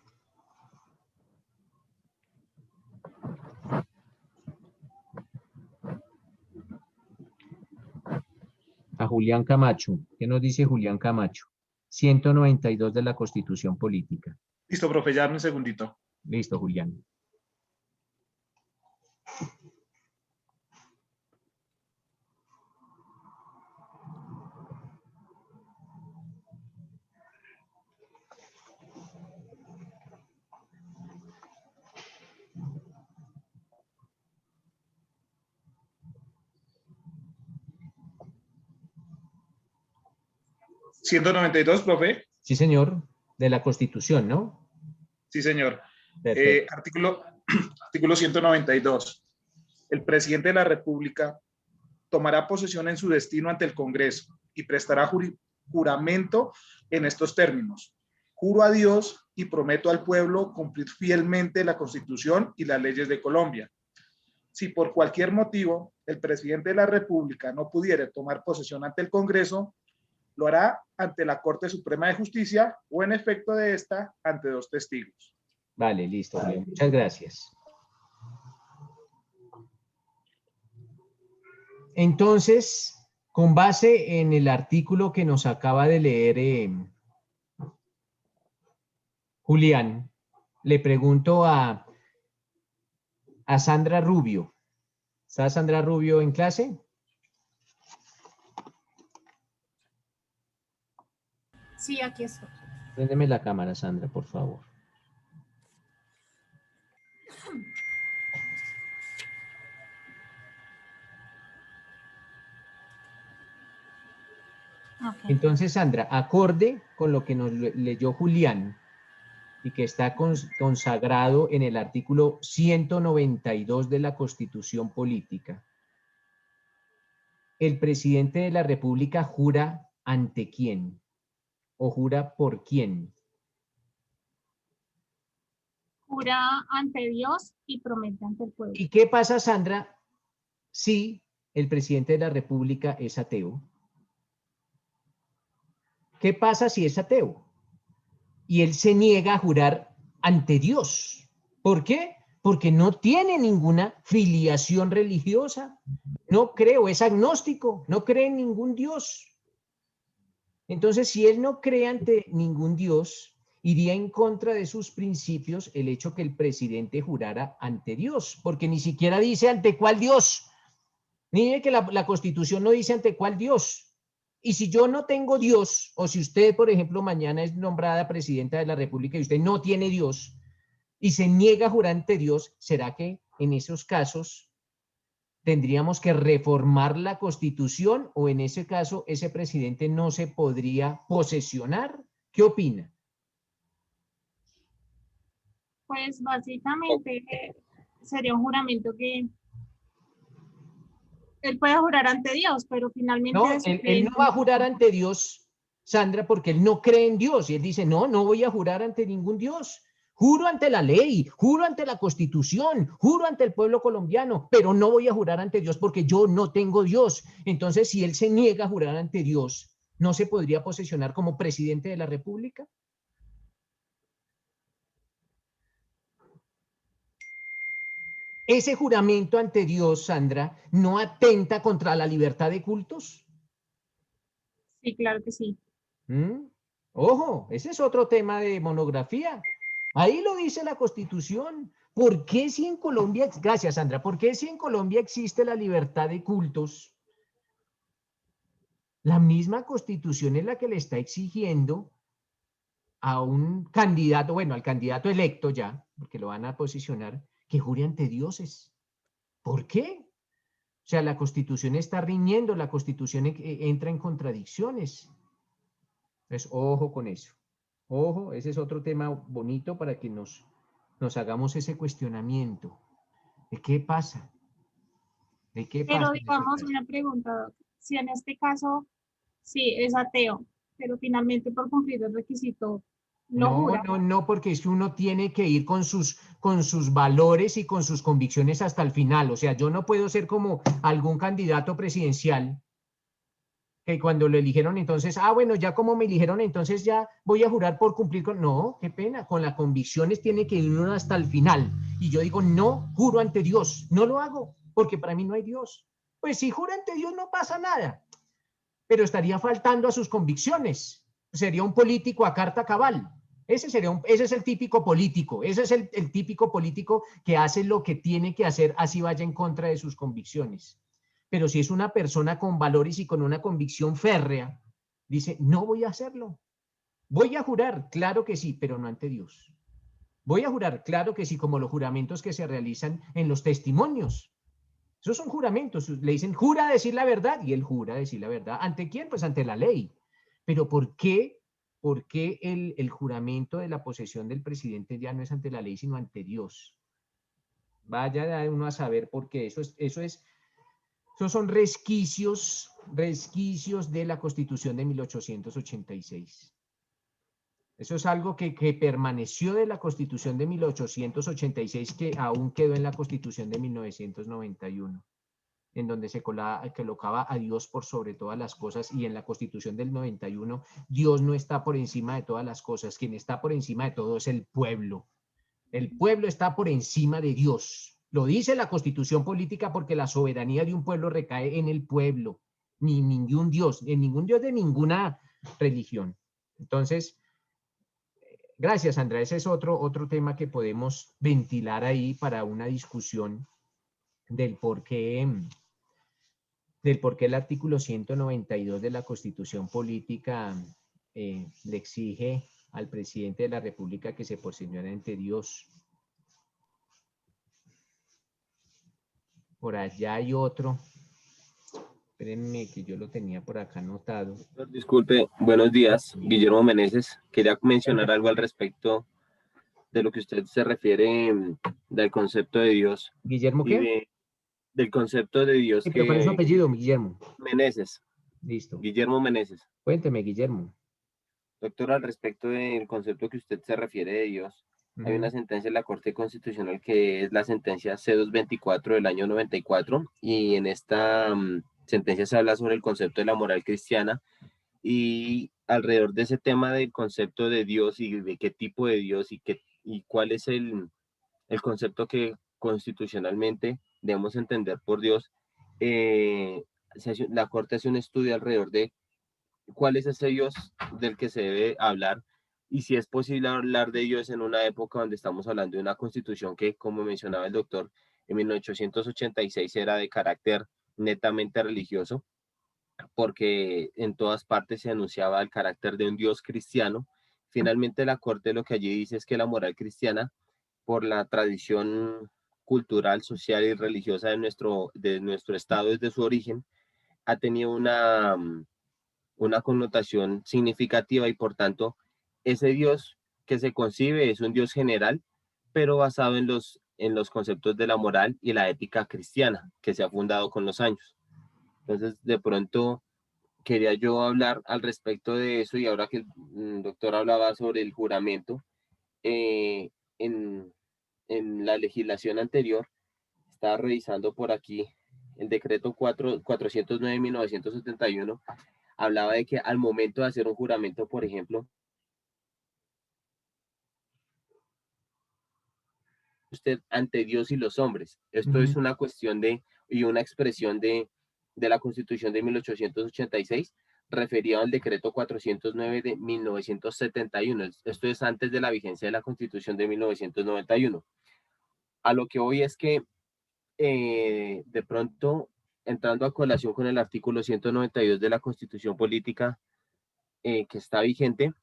Julián Camacho. ¿Qué nos dice Julián Camacho? 192 de la Constitución Política. Listo, profe, ya un segundito. Listo, Julián. ¿192, profe? Sí, señor, de la Constitución, ¿no? Sí, señor. Artículo 192. El presidente de la República tomará posesión en su destino ante el Congreso y prestará juramento en estos términos. Juro a Dios y prometo al pueblo cumplir fielmente la Constitución y las leyes de Colombia. Si por cualquier motivo el presidente de la República no pudiera tomar posesión ante el Congreso, lo hará ante la Corte Suprema de Justicia o en efecto de esta ante 2 testigos. Vale, listo, Julio. Muchas gracias. Entonces, con base en el artículo que nos acaba de leer Julián, le pregunto a Sandra Rubio. ¿Está Sandra Rubio en clase? Sí, aquí estoy. Préndeme la cámara, Sandra, por favor. Okay. Entonces, Sandra, acorde con lo que nos leyó Julián y que está consagrado en el artículo 192 de la Constitución Política, ¿el presidente de la República jura ante quién? ¿O jura por quién? Jura ante Dios y promete ante el pueblo. ¿Y qué pasa, Sandra, si el presidente de la República es ateo? ¿Qué pasa si es ateo? Y él se niega a jurar ante Dios. ¿Por qué? Porque no tiene ninguna filiación religiosa. No creo, es agnóstico, no cree en ningún Dios. Entonces, si él no cree ante ningún Dios, iría en contra de sus principios el hecho que el presidente jurara ante Dios, porque ni siquiera dice ante cuál Dios. Mire que la Constitución no dice ante cuál Dios. Y si yo no tengo Dios, o si usted, por ejemplo, mañana es nombrada presidenta de la República y usted no tiene Dios y se niega a jurar ante Dios, ¿será que en esos casos tendríamos que reformar la Constitución o en ese caso ese presidente no se podría posesionar? ¿Qué opina? Pues básicamente sería un juramento que él puede jurar ante Dios, pero finalmente... No, él no va a jurar ante Dios, Sandra, porque él no cree en Dios. Y él dice, no, no voy a jurar ante ningún Dios. Juro ante la ley, juro ante la Constitución, juro ante el pueblo colombiano, pero no voy a jurar ante Dios porque yo no tengo Dios. Entonces, si él se niega a jurar ante Dios, ¿no se podría posesionar como presidente de la República? ¿Ese juramento ante Dios, Sandra, no atenta contra la libertad de cultos? Sí, claro que sí. Ojo, ese es otro tema de monografía. Ahí lo dice la Constitución. ¿Por qué si en Colombia, gracias Sandra, por qué si en Colombia existe la libertad de cultos, la misma Constitución es la que le está exigiendo a un candidato, bueno, al candidato electo ya, porque lo van a posicionar, que jure ante dioses? ¿Por qué? O sea, la Constitución está riñendo, la Constitución entra en contradicciones. Entonces, ojo con eso. Ojo, ese es otro tema bonito para que nos hagamos ese cuestionamiento. ¿De qué pasa? ¿De qué pasa? Pero digamos una pregunta, si en este caso, sí, es ateo, pero finalmente por cumplir el requisito no jura. No, porque es que uno tiene que ir con sus valores y con sus convicciones hasta el final. O sea, yo no puedo ser como algún candidato presidencial que cuando lo eligieron entonces, bueno, ya como me eligieron entonces ya voy a jurar por cumplir con... No, qué pena, con las convicciones tiene que ir uno hasta el final. Y yo digo, no, juro ante Dios, no lo hago, porque para mí no hay Dios. Pues si jura ante Dios no pasa nada, pero estaría faltando a sus convicciones. Sería un político a carta cabal. Ese es el típico político, ese es el típico político que hace lo que tiene que hacer, así vaya en contra de sus convicciones. Pero si es una persona con valores y con una convicción férrea, dice, no voy a hacerlo. Voy a jurar, claro que sí, pero no ante Dios. Voy a jurar, claro que sí, como los juramentos que se realizan en los testimonios. Esos son juramentos, le dicen, jura decir la verdad, y él jura decir la verdad. ¿Ante quién? Pues ante la ley. Pero ¿por qué el juramento de la posesión del presidente ya no es ante la ley, sino ante Dios? Vaya uno a saber por qué. Eso es Esos son resquicios de la Constitución de 1886. Eso es algo que permaneció de la Constitución de 1886, que aún quedó en la Constitución de 1991, en donde se colocaba a Dios por sobre todas las cosas, y en la Constitución del 91, Dios no está por encima de todas las cosas. Quien está por encima de todo es el pueblo. El pueblo está por encima de Dios. Lo dice la Constitución política, porque la soberanía de un pueblo recae en el pueblo, ni ningún Dios, en ningún Dios de ninguna religión. Entonces, gracias, Andrea. Ese es otro tema que podemos ventilar ahí para una discusión del por qué el artículo 192 de la Constitución política le exige al presidente de la República que se posicione ante Dios. Por allá hay otro. Espérenme que yo lo tenía por acá anotado. Disculpe, buenos días, Guillermo Meneses. Quería mencionar algo al respecto de lo que usted se refiere del concepto de Dios. ¿Guillermo qué? Del concepto de Dios. Sí, pero ¿cuál es su apellido, Guillermo? Meneses. Listo. Guillermo Meneses. Cuénteme, Guillermo. Doctor, al respecto del concepto que usted se refiere de Dios, hay una sentencia de la Corte Constitucional que es la sentencia C224 del año 94, y en esta sentencia se habla sobre el concepto de la moral cristiana, y alrededor de ese tema del concepto de Dios y de qué tipo de Dios y cuál es el concepto que constitucionalmente debemos entender por Dios, la Corte hace un estudio alrededor de cuál es ese Dios del que se debe hablar, y si es posible hablar de Dios en una época donde estamos hablando de una constitución que, como mencionaba el doctor, en 1886 era de carácter netamente religioso, porque en todas partes se anunciaba el carácter de un Dios cristiano. Finalmente la Corte lo que allí dice es que la moral cristiana, por la tradición cultural, social y religiosa de nuestro estado desde su origen, ha tenido una connotación significativa, y por tanto ese Dios que se concibe es un Dios general, pero basado en los conceptos de la moral y la ética cristiana que se ha fundado con los años. Entonces, de pronto quería yo hablar al respecto de eso, y ahora que el doctor hablaba sobre el juramento, en la legislación anterior, estaba revisando por aquí el decreto 409 de 1971, hablaba de que al momento de hacer un juramento, por ejemplo, usted ante Dios y los hombres. Esto es una cuestión y una expresión de la Constitución de 1886, referido al decreto 409 de 1971. Esto es antes de la vigencia de la Constitución de 1991. A lo que hoy es que de pronto, entrando a colación con el artículo 192 de la Constitución política que está vigente,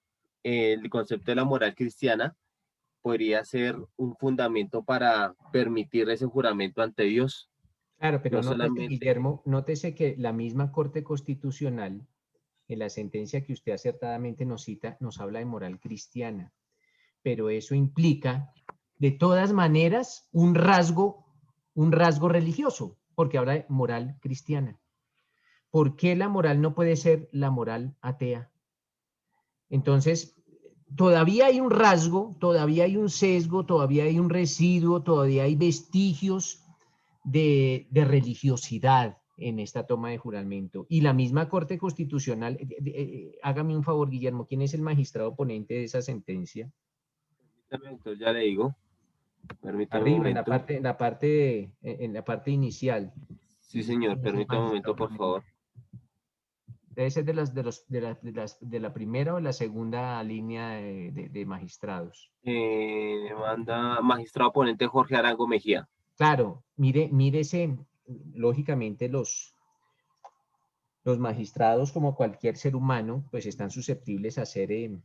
el concepto de la moral cristiana podría ser un fundamento para permitir ese juramento ante Dios. Claro, pero no nótese, Guillermo, nótese que la misma Corte Constitucional, en la sentencia que usted acertadamente nos cita, nos habla de moral cristiana, pero eso implica, de todas maneras, un rasgo religioso, porque habla de moral cristiana. ¿Por qué la moral no puede ser la moral atea? Entonces, todavía hay un rasgo, todavía hay un sesgo, todavía hay un residuo, todavía hay vestigios de religiosidad en esta toma de juramento. Y la misma Corte Constitucional, hágame un favor, Guillermo, ¿quién es el magistrado ponente de esa sentencia? Entonces ya le digo. Permítame Arriba, un momento. en la parte inicial. Sí, señor, permítame un momento, por favor. Debe ser de la primera o la segunda línea de magistrados. Manda magistrado ponente Jorge Arango Mejía. Claro, mírese, lógicamente los magistrados, como cualquier ser humano, pues están susceptibles a ser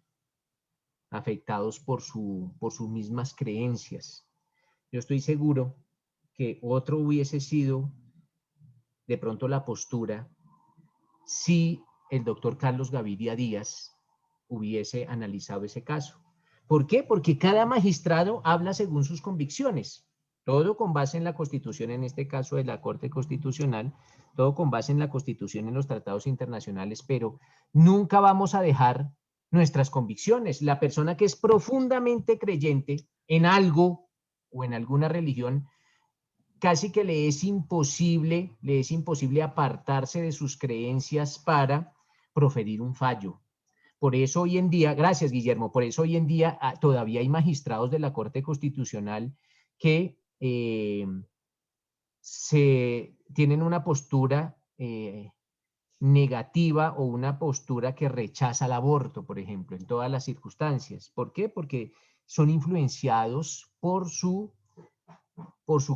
afectados por sus mismas creencias. Yo estoy seguro que otro hubiese sido de pronto la postura si el doctor Carlos Gaviria Díaz hubiese analizado ese caso. ¿Por qué? Porque cada magistrado habla según sus convicciones. Todo con base en la Constitución, en este caso de la Corte Constitucional, todo con base en la Constitución, en los tratados internacionales, pero nunca vamos a dejar nuestras convicciones. La persona que es profundamente creyente en algo o en alguna religión, casi que le es imposible apartarse de sus creencias para proferir un fallo. Por eso hoy en día, gracias Guillermo, por eso hoy en día todavía hay magistrados de la Corte Constitucional que tienen una postura negativa o una postura que rechaza el aborto, por ejemplo, en todas las circunstancias. ¿Por qué? Porque son influenciados por su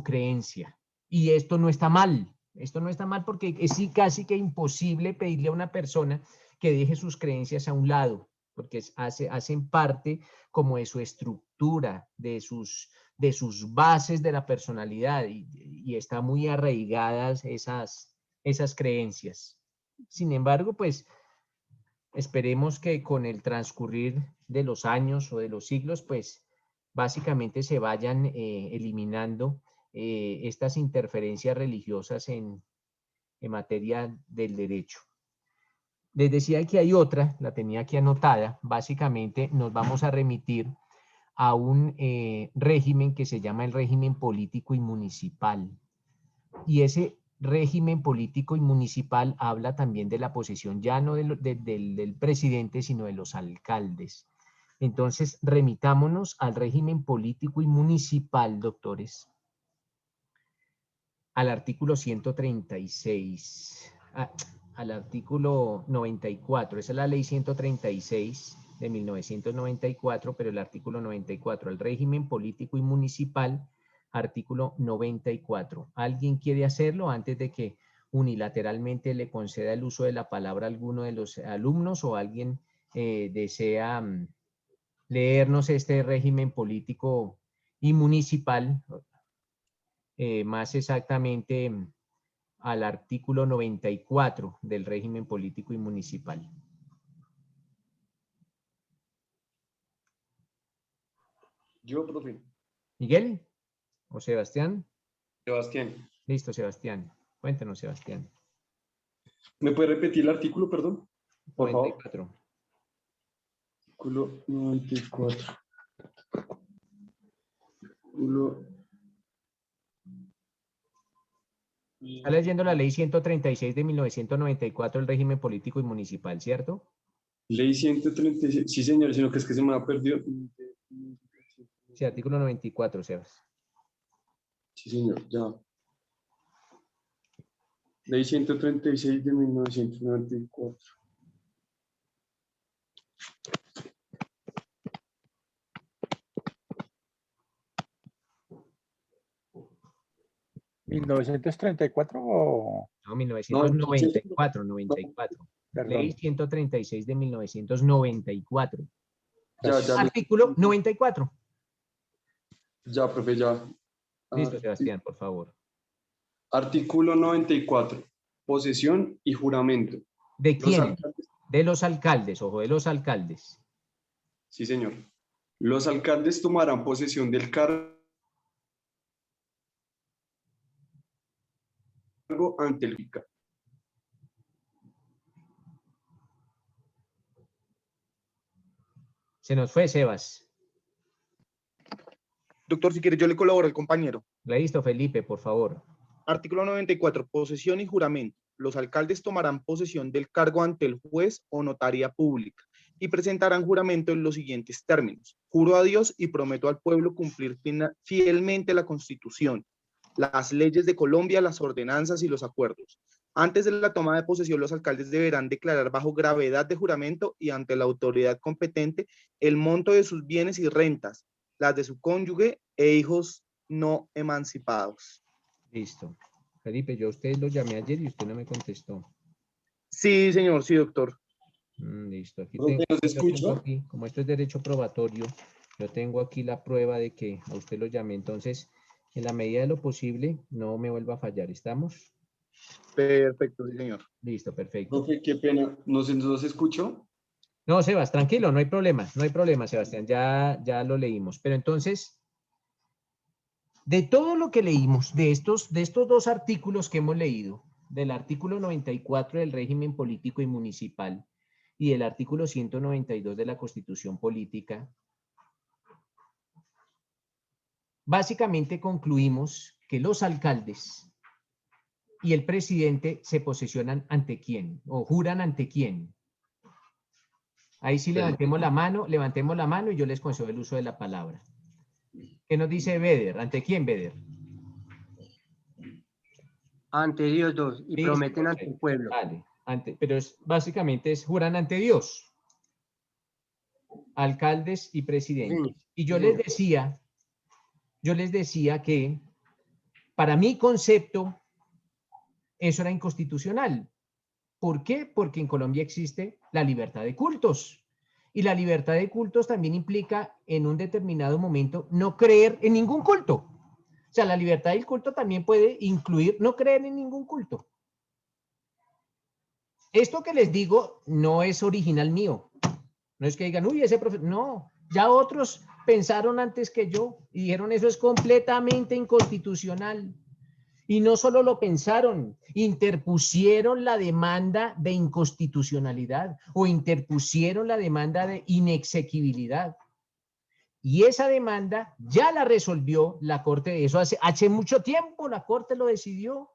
creencia. Y esto no está mal. Esto no está mal porque es casi que imposible pedirle a una persona que deje sus creencias a un lado, porque hacen parte como de su estructura, de sus bases de la personalidad y están muy arraigadas esas creencias. Sin embargo, pues esperemos que con el transcurrir de los años o de los siglos, pues básicamente se vayan eliminando estas interferencias religiosas en materia del derecho. Les decía que hay otra, la tenía aquí anotada, básicamente nos vamos a remitir a un régimen que se llama el régimen político y municipal. Y ese régimen político y municipal habla también de la posesión ya no del presidente, sino de los alcaldes. Entonces, remitámonos al régimen político y municipal, doctores, al artículo 136, al artículo 94, esa es la ley 136 de 1994, pero el artículo 94, el régimen político y municipal, artículo 94. ¿Alguien quiere hacerlo antes de que unilateralmente le conceda el uso de la palabra a alguno de los alumnos o alguien desea leernos este régimen político y municipal, más exactamente al artículo 94 del régimen político y municipal? Yo, profe. ¿Miguel o Sebastián? Sebastián. Listo, Sebastián. Cuéntanos, Sebastián. ¿Me puede repetir el artículo, perdón? Por 94. favor. Artículo 94. Artículo... Está leyendo la ley 136 de 1994, el régimen político y municipal, ¿cierto? Ley 136, sí señor, sino que es que se me ha perdido. Sí, artículo 94, Sebas. Sí señor, ya. Ley 136 de 1994. ¿1934 o...? No, 1994, 94. Perdón. Ley 136 de 1994. Ya. Artículo 94. Ya, profe, ya. Listo, Sebastián, por favor. Artículo 94. Posesión y juramento. ¿De quién? De los alcaldes, ojo, de los alcaldes. Sí, señor. Los alcaldes tomarán posesión del cargo ante el ICA. Se nos fue, Sebas. Doctor, si quiere, yo le colaboro al compañero. Listo, Felipe, por favor. Artículo 94. Posesión y juramento. Los alcaldes tomarán posesión del cargo ante el juez o notaría pública y presentarán juramento en los siguientes términos. Juro a Dios y prometo al pueblo cumplir fielmente la Constitución, las leyes de Colombia, las ordenanzas y los acuerdos. Antes de la toma de posesión, los alcaldes deberán declarar bajo gravedad de juramento y ante la autoridad competente el monto de sus bienes y rentas, las de su cónyuge e hijos no emancipados. Listo. Felipe, yo a usted lo llamé ayer y usted no me contestó. Sí, señor, sí, doctor. Listo. Aquí tengo, aquí, como esto es derecho probatorio, yo tengo aquí la prueba de que a usted lo llamé. Entonces, en la medida de lo posible, no me vuelva a fallar. ¿Estamos? Perfecto, sí, señor. Listo, perfecto. Profe, qué pena. ¿No se escuchó? No, Sebas, tranquilo, no hay problema, Sebastián, ya lo leímos. Pero entonces, De todo lo que leímos, de estos dos artículos que hemos leído, del artículo 94 del régimen político y municipal y del artículo 192 de la Constitución Política, básicamente concluimos que los alcaldes y el presidente se posesionan ante quién, o juran ante quién. Ahí sí levantemos la mano y yo les concedo el uso de la palabra. ¿Qué nos dice Beder? ¿Ante quién, Beder? Ante Dios dos, y Listo, prometen ante el perfecto. pueblo. Vale, pero básicamente juran ante Dios, alcaldes y presidentes. Y yo les decía que para mi concepto eso era inconstitucional. ¿Por qué? Porque en Colombia existe la libertad de cultos. Y la libertad de cultos también implica en un determinado momento no creer en ningún culto. O sea, la libertad del culto también puede incluir no creer en ningún culto. Esto que les digo no es original mío. No es que digan, uy, ese profesor. No, ya otros pensaron antes que yo y dijeron eso es completamente inconstitucional. Y no solo lo pensaron, interpusieron la demanda de inconstitucionalidad o interpusieron la demanda de inexequibilidad. Y esa demanda ya la resolvió la Corte. Eso hace mucho tiempo la Corte lo decidió.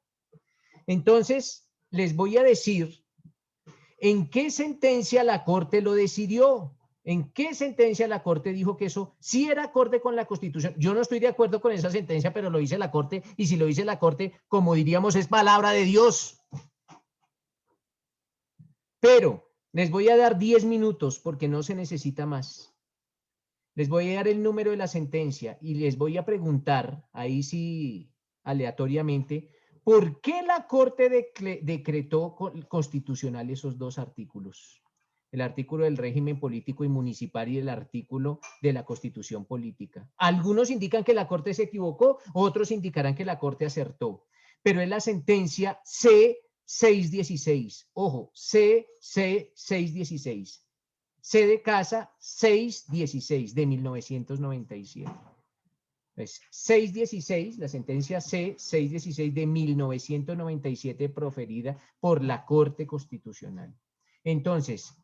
Entonces, les voy a decir en qué sentencia la Corte lo decidió. ¿En qué sentencia la Corte dijo que eso sí era acorde con la Constitución? Yo no estoy de acuerdo con esa sentencia, pero lo dice la Corte, y si lo dice la Corte, como diríamos, es palabra de Dios. Pero les voy a dar 10 minutos porque no se necesita más. Les voy a dar el número de la sentencia y les voy a preguntar, ahí sí aleatoriamente, ¿por qué la Corte decretó constitucional esos dos artículos? El artículo del régimen político y municipal y el artículo de la Constitución Política. Algunos indican que la Corte se equivocó, otros indicarán que la Corte acertó, pero es la sentencia C616. Ojo, C616. C de casa 616 de 1997. Es 616, la sentencia C616 de 1997 proferida por la Corte Constitucional. Entonces,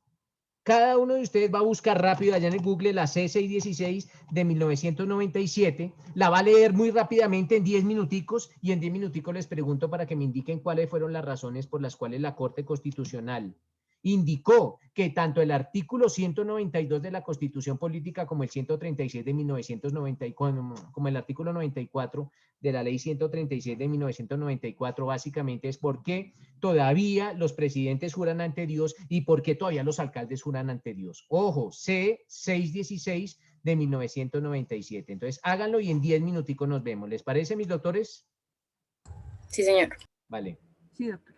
cada uno de ustedes va a buscar rápido allá en el Google la C616 de 1997, la va a leer muy rápidamente en 10 minuticos y en 10 minuticos les pregunto para que me indiquen cuáles fueron las razones por las cuales la Corte Constitucional indicó que tanto el artículo 192 de la Constitución Política como el 136 de 1994, como el artículo 94 de la ley 136 de 1994, básicamente es porque todavía los presidentes juran ante Dios y porque todavía los alcaldes juran ante Dios. Ojo, C616 de 1997. Entonces, háganlo y en 10 minuticos nos vemos. ¿Les parece, mis doctores? Sí, señor. Vale. Sí, doctor.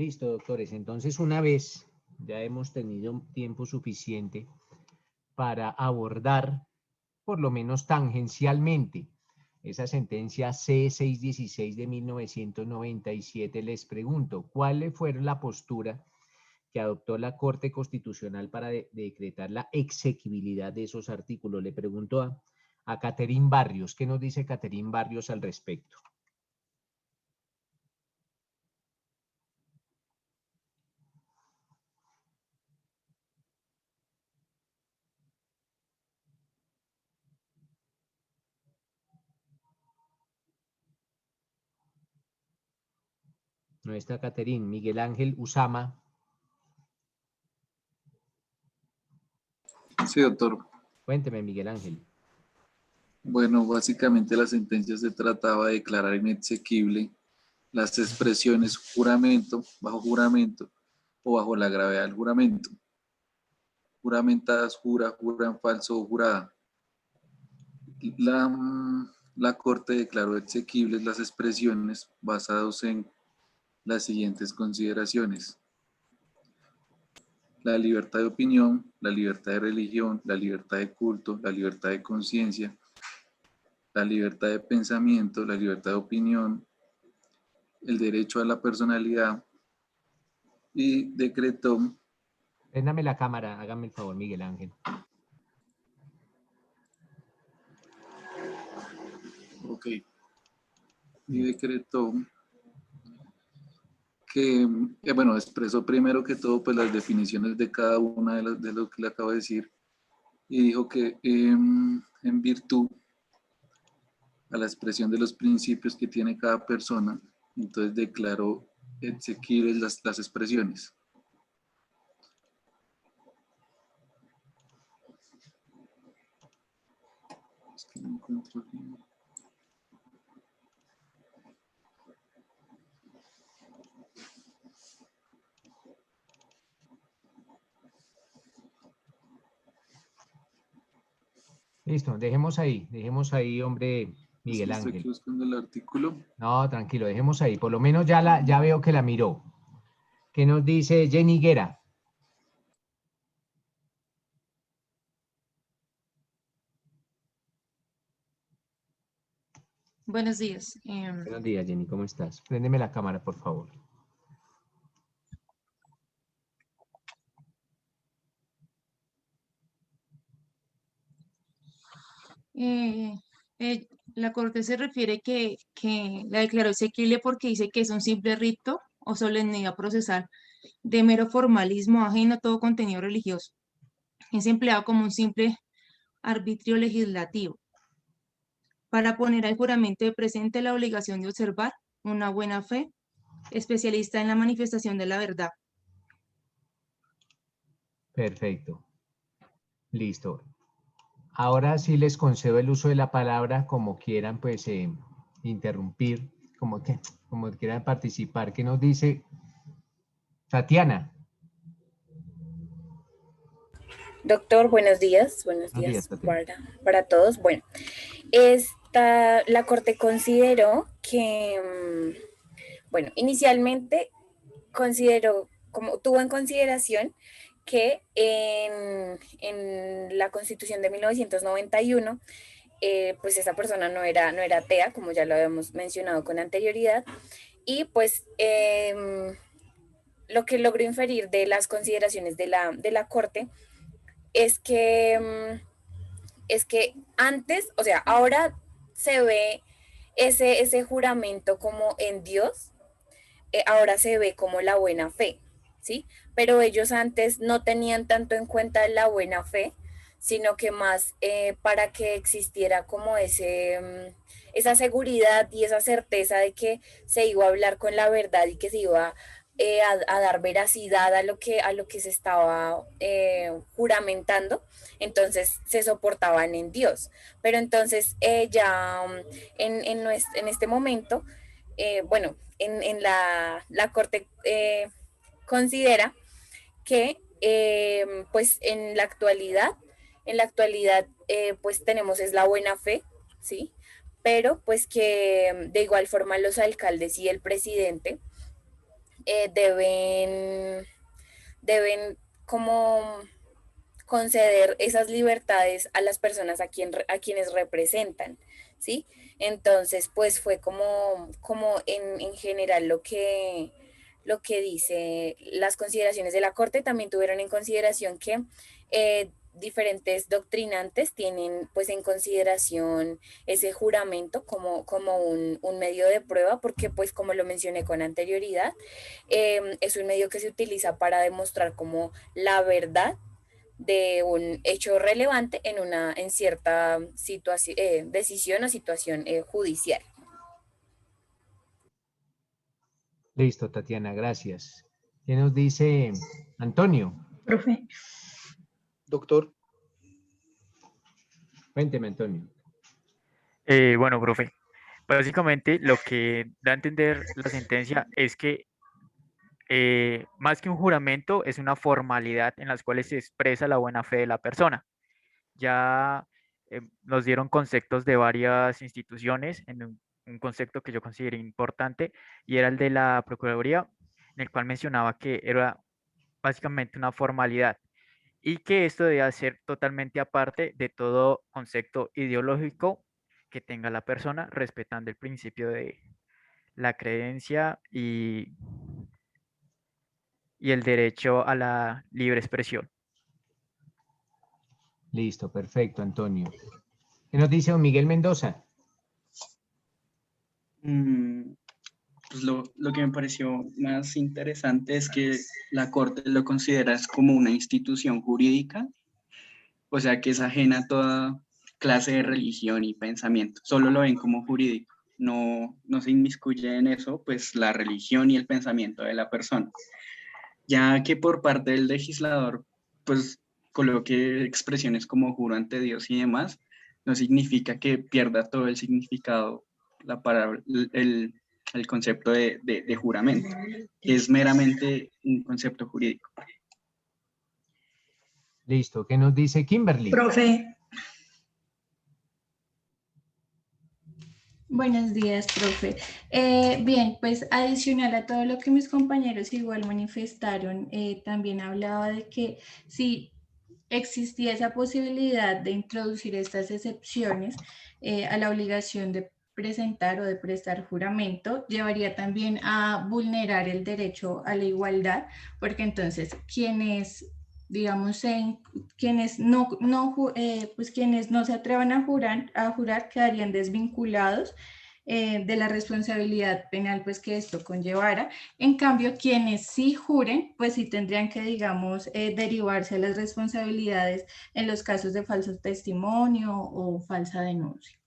Listo, doctores. Entonces, una vez ya hemos tenido tiempo suficiente para abordar, por lo menos tangencialmente, esa sentencia C616 de 1997, les pregunto, ¿cuál fue la postura que adoptó la Corte Constitucional para decretar la exequibilidad de esos artículos? Le pregunto a Caterín Barrios. ¿Qué nos dice Caterín Barrios al respecto? No está Caterín. Miguel Ángel Usama. Sí, doctor. Cuénteme, Miguel Ángel. Bueno, básicamente la sentencia se trataba de declarar inexequible las expresiones juramento, bajo juramento o bajo la gravedad del juramento. Juramentadas, jura, juran falso o jurada. La Corte declaró exequibles las expresiones basadas en las siguientes consideraciones: la libertad de opinión, la libertad de religión, la libertad de culto, la libertad de conciencia, la libertad de pensamiento, la libertad de opinión, el derecho a la personalidad, y decretó. Préndame la cámara, hágame el favor, Miguel Ángel. Ok. Y decretó que, bueno, expresó primero que todo pues las definiciones de cada una de lo que le acabo de decir, y dijo que en virtud a la expresión de los principios que tiene cada persona, entonces declaró exequibles las expresiones. Es que no encuentro bien. Listo, dejemos ahí, hombre, Miguel Estoy Ángel. aquí buscando el artículo. No, tranquilo, dejemos ahí. Por lo menos ya veo que la miró. ¿Qué nos dice Jenny Higuera? Buenos días. Buenos días, Jenny, ¿cómo estás? Préndeme la cámara, por favor. La Corte se refiere que la declaró exequible porque dice que es un simple rito o solemnidad procesal de mero formalismo ajeno a todo contenido religioso. Es empleado como un simple arbitrio legislativo para poner al juramento de presente la obligación de observar una buena fe, especialista en la manifestación de la verdad. Perfecto. Listo. Ahora sí les concedo el uso de la palabra como quieran, pues, interrumpir, como quieran participar. ¿Qué nos dice Tatiana? Doctor, buenos días. Buenos días para todos. Bueno, la Corte consideró que, bueno, inicialmente tuvo en consideración que en la Constitución de 1991, pues esa persona no era atea, como ya lo habíamos mencionado con anterioridad, y pues lo que logró inferir de las consideraciones de la Corte es que antes, o sea, ahora se ve ese juramento como en Dios, ahora se ve como la buena fe, ¿sí? Pero ellos antes no tenían tanto en cuenta la buena fe, sino que más para que existiera como esa seguridad y esa certeza de que se iba a hablar con la verdad y que se iba a dar veracidad a lo que se estaba juramentando, entonces se soportaban en Dios. Pero entonces ya en este momento, bueno, en la Corte considera que pues en la actualidad pues tenemos es la buena fe, ¿sí? Pero pues que de igual forma los alcaldes y el presidente deben como conceder esas libertades a las personas a quienes representan, ¿sí? Entonces, pues fue como en general lo que dice las consideraciones de la Corte. También tuvieron en consideración que diferentes doctrinantes tienen pues en consideración ese juramento como un medio de prueba, porque pues como lo mencioné con anterioridad, es un medio que se utiliza para demostrar como la verdad de un hecho relevante en cierta situación, decisión o situación judicial. Listo, Tatiana, gracias. ¿Qué nos dice Antonio? Profe. Doctor. Cuénteme, Antonio. Bueno, profe, básicamente lo que da a entender la sentencia es que más que un juramento es una formalidad en las cuales se expresa la buena fe de la persona. Ya nos dieron conceptos de varias instituciones en un concepto que yo consideré importante y era el de la Procuraduría, en el cual mencionaba que era básicamente una formalidad y que esto debía ser totalmente aparte de todo concepto ideológico que tenga la persona, respetando el principio de la creencia y el derecho a la libre expresión. Listo, perfecto, Antonio. ¿Qué nos dice don Miguel Mendoza? Pues lo que me pareció más interesante es que la Corte lo considera como una institución jurídica, o sea que es ajena a toda clase de religión y pensamiento, solo lo ven como jurídico, no se inmiscuye en eso, pues la religión y el pensamiento de la persona, ya que por parte del legislador, pues coloque expresiones como juro ante Dios y demás, no significa que pierda todo el significado, la palabra, el concepto de juramento, que es meramente un concepto jurídico. Listo, ¿qué nos dice Kimberly? Profe. Buenos días, profe. Bien, pues adicional a todo lo que mis compañeros igual manifestaron, también hablaba de que si existía esa posibilidad de introducir estas excepciones a la obligación de presentar o de prestar juramento, llevaría también a vulnerar el derecho a la igualdad, porque entonces quienes, digamos, quienes quienes no se atrevan a jurar quedarían desvinculados de la responsabilidad penal pues que esto conllevara. En cambio, quienes sí juren, pues sí tendrían que, digamos, derivarse las responsabilidades en los casos de falso testimonio o falsa denuncia.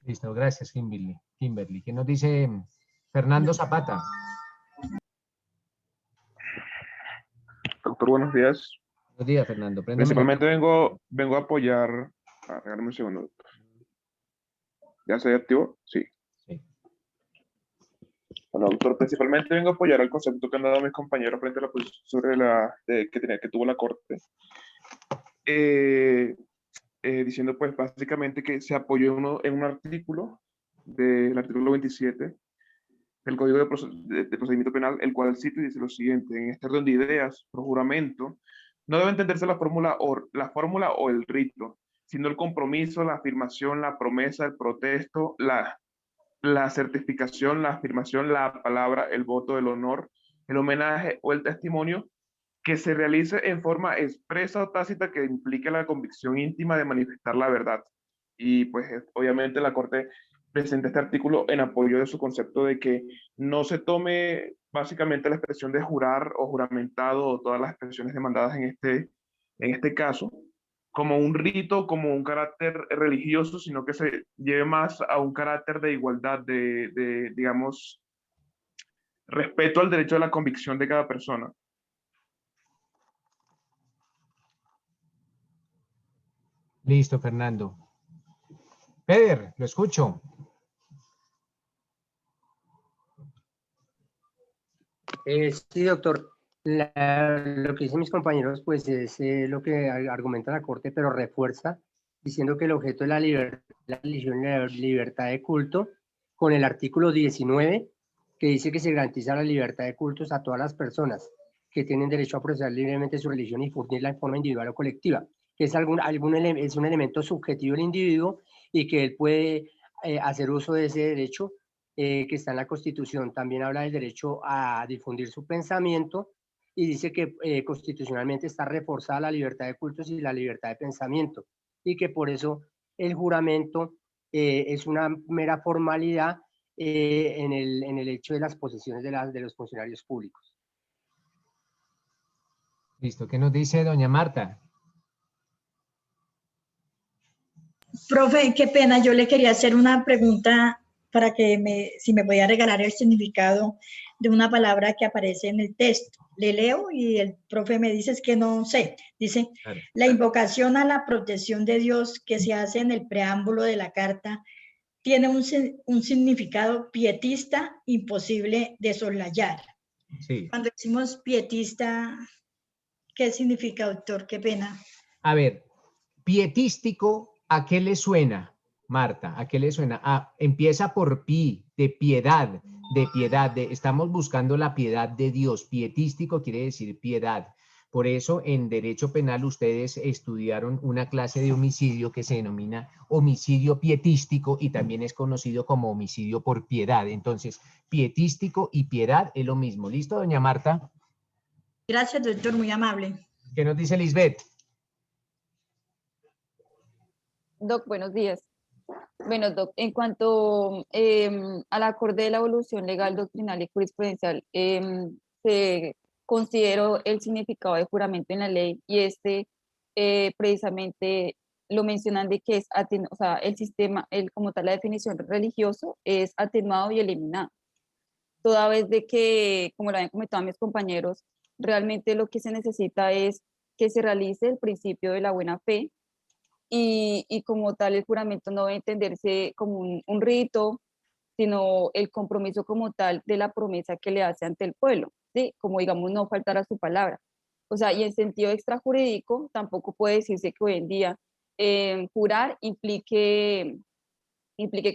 Listo, gracias, Kimberly. ¿Qué nos dice Fernando Zapata? Doctor, buenos días. Buenos días, Fernando. Principalmente vengo a apoyar... Regálame un segundo, doctor. ¿Ya se activó? Sí. Bueno, doctor, principalmente vengo a apoyar el concepto que han dado mis compañeros frente a la posición sobre que tuvo la Corte. Diciendo pues básicamente que se apoyó en un artículo del artículo 27 del Código de Procedimiento Penal, el cual cita y dice lo siguiente: en este orden de ideas, pro juramento, no debe entenderse la fórmula o el rito, sino el compromiso, la afirmación, la promesa, el protesto, la certificación, la afirmación, la palabra, el voto, el honor, el homenaje o el testimonio que se realice en forma expresa o tácita que implique la convicción íntima de manifestar la verdad. Y pues obviamente la Corte presenta este artículo en apoyo de su concepto de que no se tome básicamente la expresión de jurar o juramentado o todas las expresiones demandadas en este caso como un rito, como un carácter religioso, sino que se lleve más a un carácter de igualdad, digamos, respeto al derecho de la convicción de cada persona. Listo, Fernando. Peder, lo escucho. Sí, doctor. Lo que dicen mis compañeros, pues es lo que argumenta la Corte, pero refuerza, diciendo que el objeto de la religión y la libertad de culto, con el artículo 19, que dice que se garantiza la libertad de cultos a todas las personas que tienen derecho a profesar libremente su religión y difundirla en forma individual o colectiva, que es, es un elemento subjetivo del individuo y que él puede hacer uso de ese derecho que está en la Constitución. También habla del derecho a difundir su pensamiento y dice que constitucionalmente está reforzada la libertad de cultos y la libertad de pensamiento y que por eso el juramento es una mera formalidad en el hecho de las posiciones de los funcionarios públicos. Listo, ¿qué nos dice doña Marta? Profe, qué pena, yo le quería hacer una pregunta para que si me podía regalar el significado de una palabra que aparece en el texto. Le leo y el profe me dice que no sé. Dice, claro. La invocación a la protección de Dios que se hace en el preámbulo de la carta tiene un significado pietista imposible de soslayar. Sí. Cuando decimos pietista, ¿qué significa, doctor? Qué pena. A ver, pietístico, ¿a qué le suena, Marta? ¿A qué le suena? Empieza por pi, de piedad, estamos buscando la piedad de Dios. Pietístico quiere decir piedad. Por eso en Derecho Penal ustedes estudiaron una clase de homicidio que se denomina homicidio pietístico y también es conocido como homicidio por piedad. Entonces, pietístico y piedad es lo mismo. ¿Listo, doña Marta? Gracias, doctor, muy amable. ¿Qué nos dice Lisbeth? Doc, buenos días. Bueno, Doc, en cuanto al acorde de la evolución legal, doctrinal y jurisprudencial, se considero el significado de juramento en la ley y precisamente lo mencionan de que es, o sea, el sistema, como tal la definición religioso es atenuado y eliminado. Toda vez de que, como lo habían comentado mis compañeros, realmente lo que se necesita es que se realice el principio de la buena fe y como tal el juramento no debe entenderse como un rito, sino el compromiso como tal de la promesa que le hace ante el pueblo, ¿sí? Como digamos no faltar a su palabra. O sea, y en sentido extrajurídico tampoco puede decirse que hoy en día jurar implique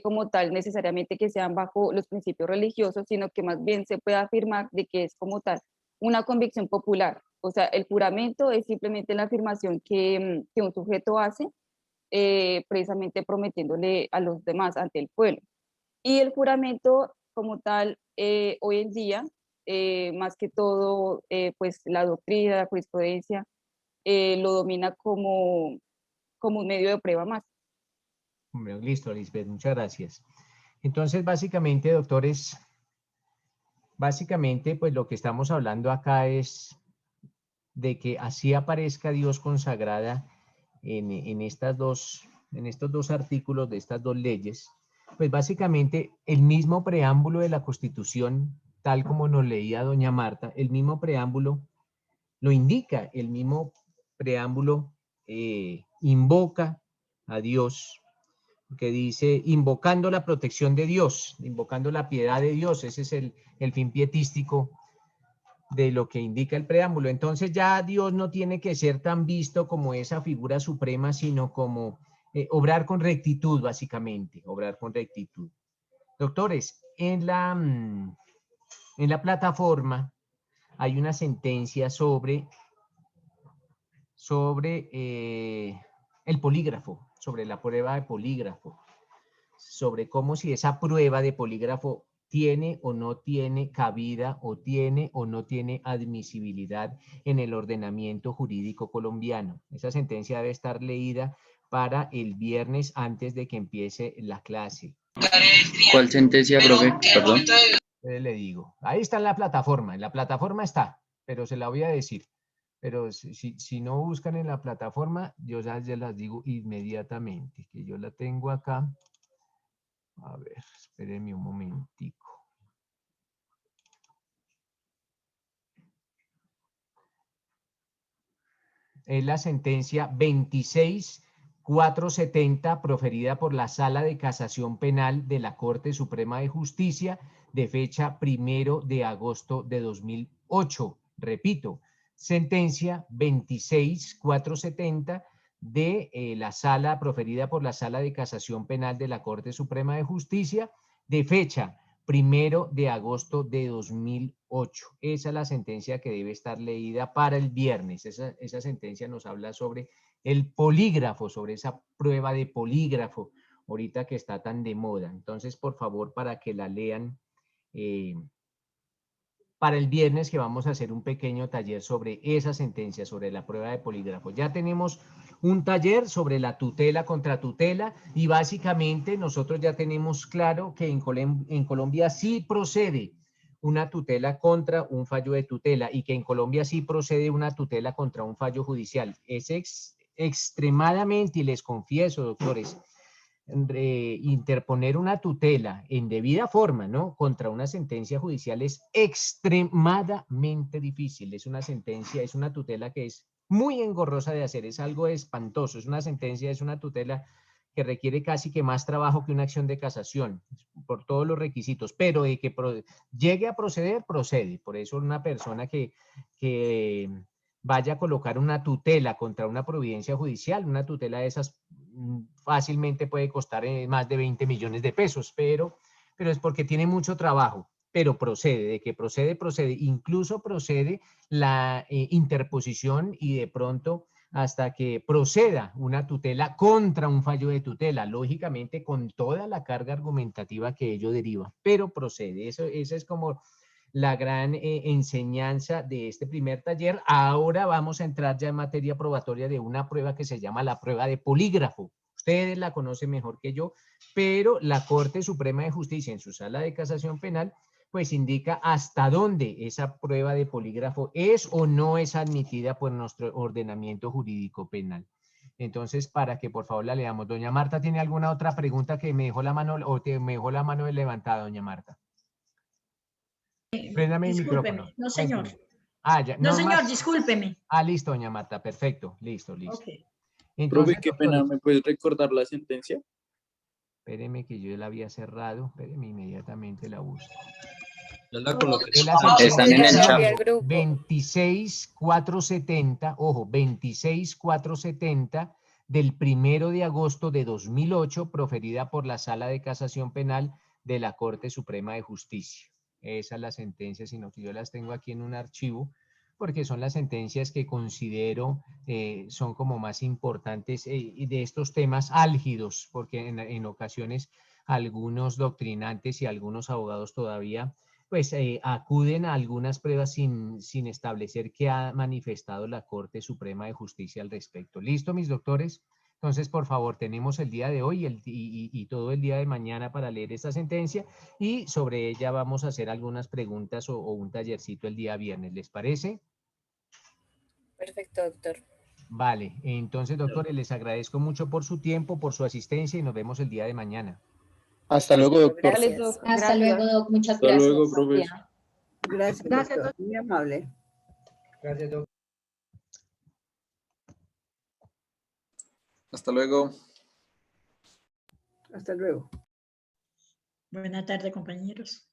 como tal necesariamente que sean bajo los principios religiosos, sino que más bien se puede afirmar de que es como tal una convicción popular. O sea, el juramento es simplemente la afirmación que un sujeto hace precisamente prometiéndole a los demás ante el pueblo. Y el juramento como tal, hoy en día, más que todo, pues la doctrina, la jurisprudencia, lo domina como un medio de prueba más. Listo, Lisbeth, muchas gracias. Entonces, básicamente, doctores, pues lo que estamos hablando acá es de que así aparezca Dios consagrada en estos dos artículos de estas dos leyes, pues básicamente el mismo preámbulo de la Constitución, tal como nos leía doña Marta, el mismo preámbulo lo indica, el mismo preámbulo invoca a Dios, que dice invocando la protección de Dios, invocando la piedad de Dios, ese es el fin pietístico de lo que indica el preámbulo. Entonces ya Dios no tiene que ser tan visto como esa figura suprema, sino como obrar con rectitud, básicamente, obrar con rectitud. Doctores, en la plataforma hay una sentencia sobre el polígrafo, sobre la prueba de polígrafo, sobre cómo si esa prueba de polígrafo tiene o no tiene cabida o tiene o no tiene admisibilidad en el ordenamiento jurídico colombiano. Esa sentencia debe estar leída para el viernes antes de que empiece la clase. ¿Cuál sentencia, profe? Perdón. Le digo, ahí está en la plataforma está, pero se la voy a decir. Pero si no buscan en la plataforma, yo ya las digo inmediatamente, que yo la tengo acá. A ver, espérenme un momentico. Es la sentencia 26.470 proferida por la Sala de Casación Penal de la Corte Suprema de Justicia de fecha 1 de agosto de 2008. Repito, sentencia 26.470 de la sala proferida por la Sala de Casación Penal de la Corte Suprema de Justicia de fecha 1 de agosto de 2008. Esa es la sentencia que debe estar leída para el viernes. Esa sentencia nos habla sobre el polígrafo, sobre esa prueba de polígrafo, ahorita que está tan de moda. Entonces, por favor, para que la lean para el viernes, que vamos a hacer un pequeño taller sobre esa sentencia, sobre la prueba de polígrafo. Ya tenemos un taller sobre la tutela contra tutela y básicamente nosotros ya tenemos claro que en Colombia sí procede una tutela contra un fallo de tutela y que en Colombia sí procede una tutela contra un fallo judicial. Es extremadamente, y les confieso, doctores, interponer una tutela en debida forma, ¿no?, contra una sentencia judicial es extremadamente difícil. Es una sentencia, es una tutela que es muy engorrosa de hacer, es algo espantoso. Es una sentencia, es una tutela que requiere casi que más trabajo que una acción de casación, por todos los requisitos, pero de que llegue a proceder, procede. Por eso una persona que vaya a colocar una tutela contra una providencia judicial, una tutela de esas fácilmente puede costar más de 20 millones de pesos, pero es porque tiene mucho trabajo, pero procede, de que procede, procede, incluso procede la interposición y de pronto hasta que proceda una tutela contra un fallo de tutela, lógicamente con toda la carga argumentativa que ello deriva, pero procede. Esa es como la gran enseñanza de este primer taller. Ahora vamos a entrar ya en materia probatoria de una prueba que se llama la prueba de polígrafo. Ustedes la conocen mejor que yo, pero la Corte Suprema de Justicia en su sala de casación penal pues indica hasta dónde esa prueba de polígrafo es o no es admitida por nuestro ordenamiento jurídico penal. Entonces, para que por favor la leamos. Doña Marta, ¿tiene alguna otra pregunta que me dejó la mano o te me dejó la mano levantada, doña Marta? Préndame el micrófono. No, señor. Ya, no, señor, más. discúlpeme. Listo, doña Marta, perfecto. Listo. Okay. Entonces, profe, qué pena, ¿me puedes recordar la sentencia? Espéreme que yo la había cerrado. Espéreme, inmediatamente la busco. Ya la coloqué. Están en el chat. 26470, ojo, 26470 del 1 de agosto de 2008, proferida por la Sala de Casación Penal de la Corte Suprema de Justicia. Esa es la sentencia, sino que yo las tengo aquí en un archivo, porque son las sentencias que considero son como más importantes de estos temas álgidos, porque en ocasiones algunos doctrinantes y algunos abogados todavía pues acuden a algunas pruebas sin establecer qué ha manifestado la Corte Suprema de Justicia al respecto. ¿Listo, mis doctores? Entonces, por favor, tenemos el día de hoy y todo el día de mañana para leer esta sentencia y sobre ella vamos a hacer algunas preguntas o un tallercito el día viernes. ¿Les parece? Perfecto, doctor. Vale, entonces, doctores, les agradezco mucho por su tiempo, por su asistencia y nos vemos el día de mañana. Hasta luego, doctor. Gracias. Hasta luego, Doc. Muchas Hasta gracias. luego, profesor. Gracias, doctor. Muy amable. Gracias, doctor. Hasta luego. Hasta luego. Buenas tardes, compañeros.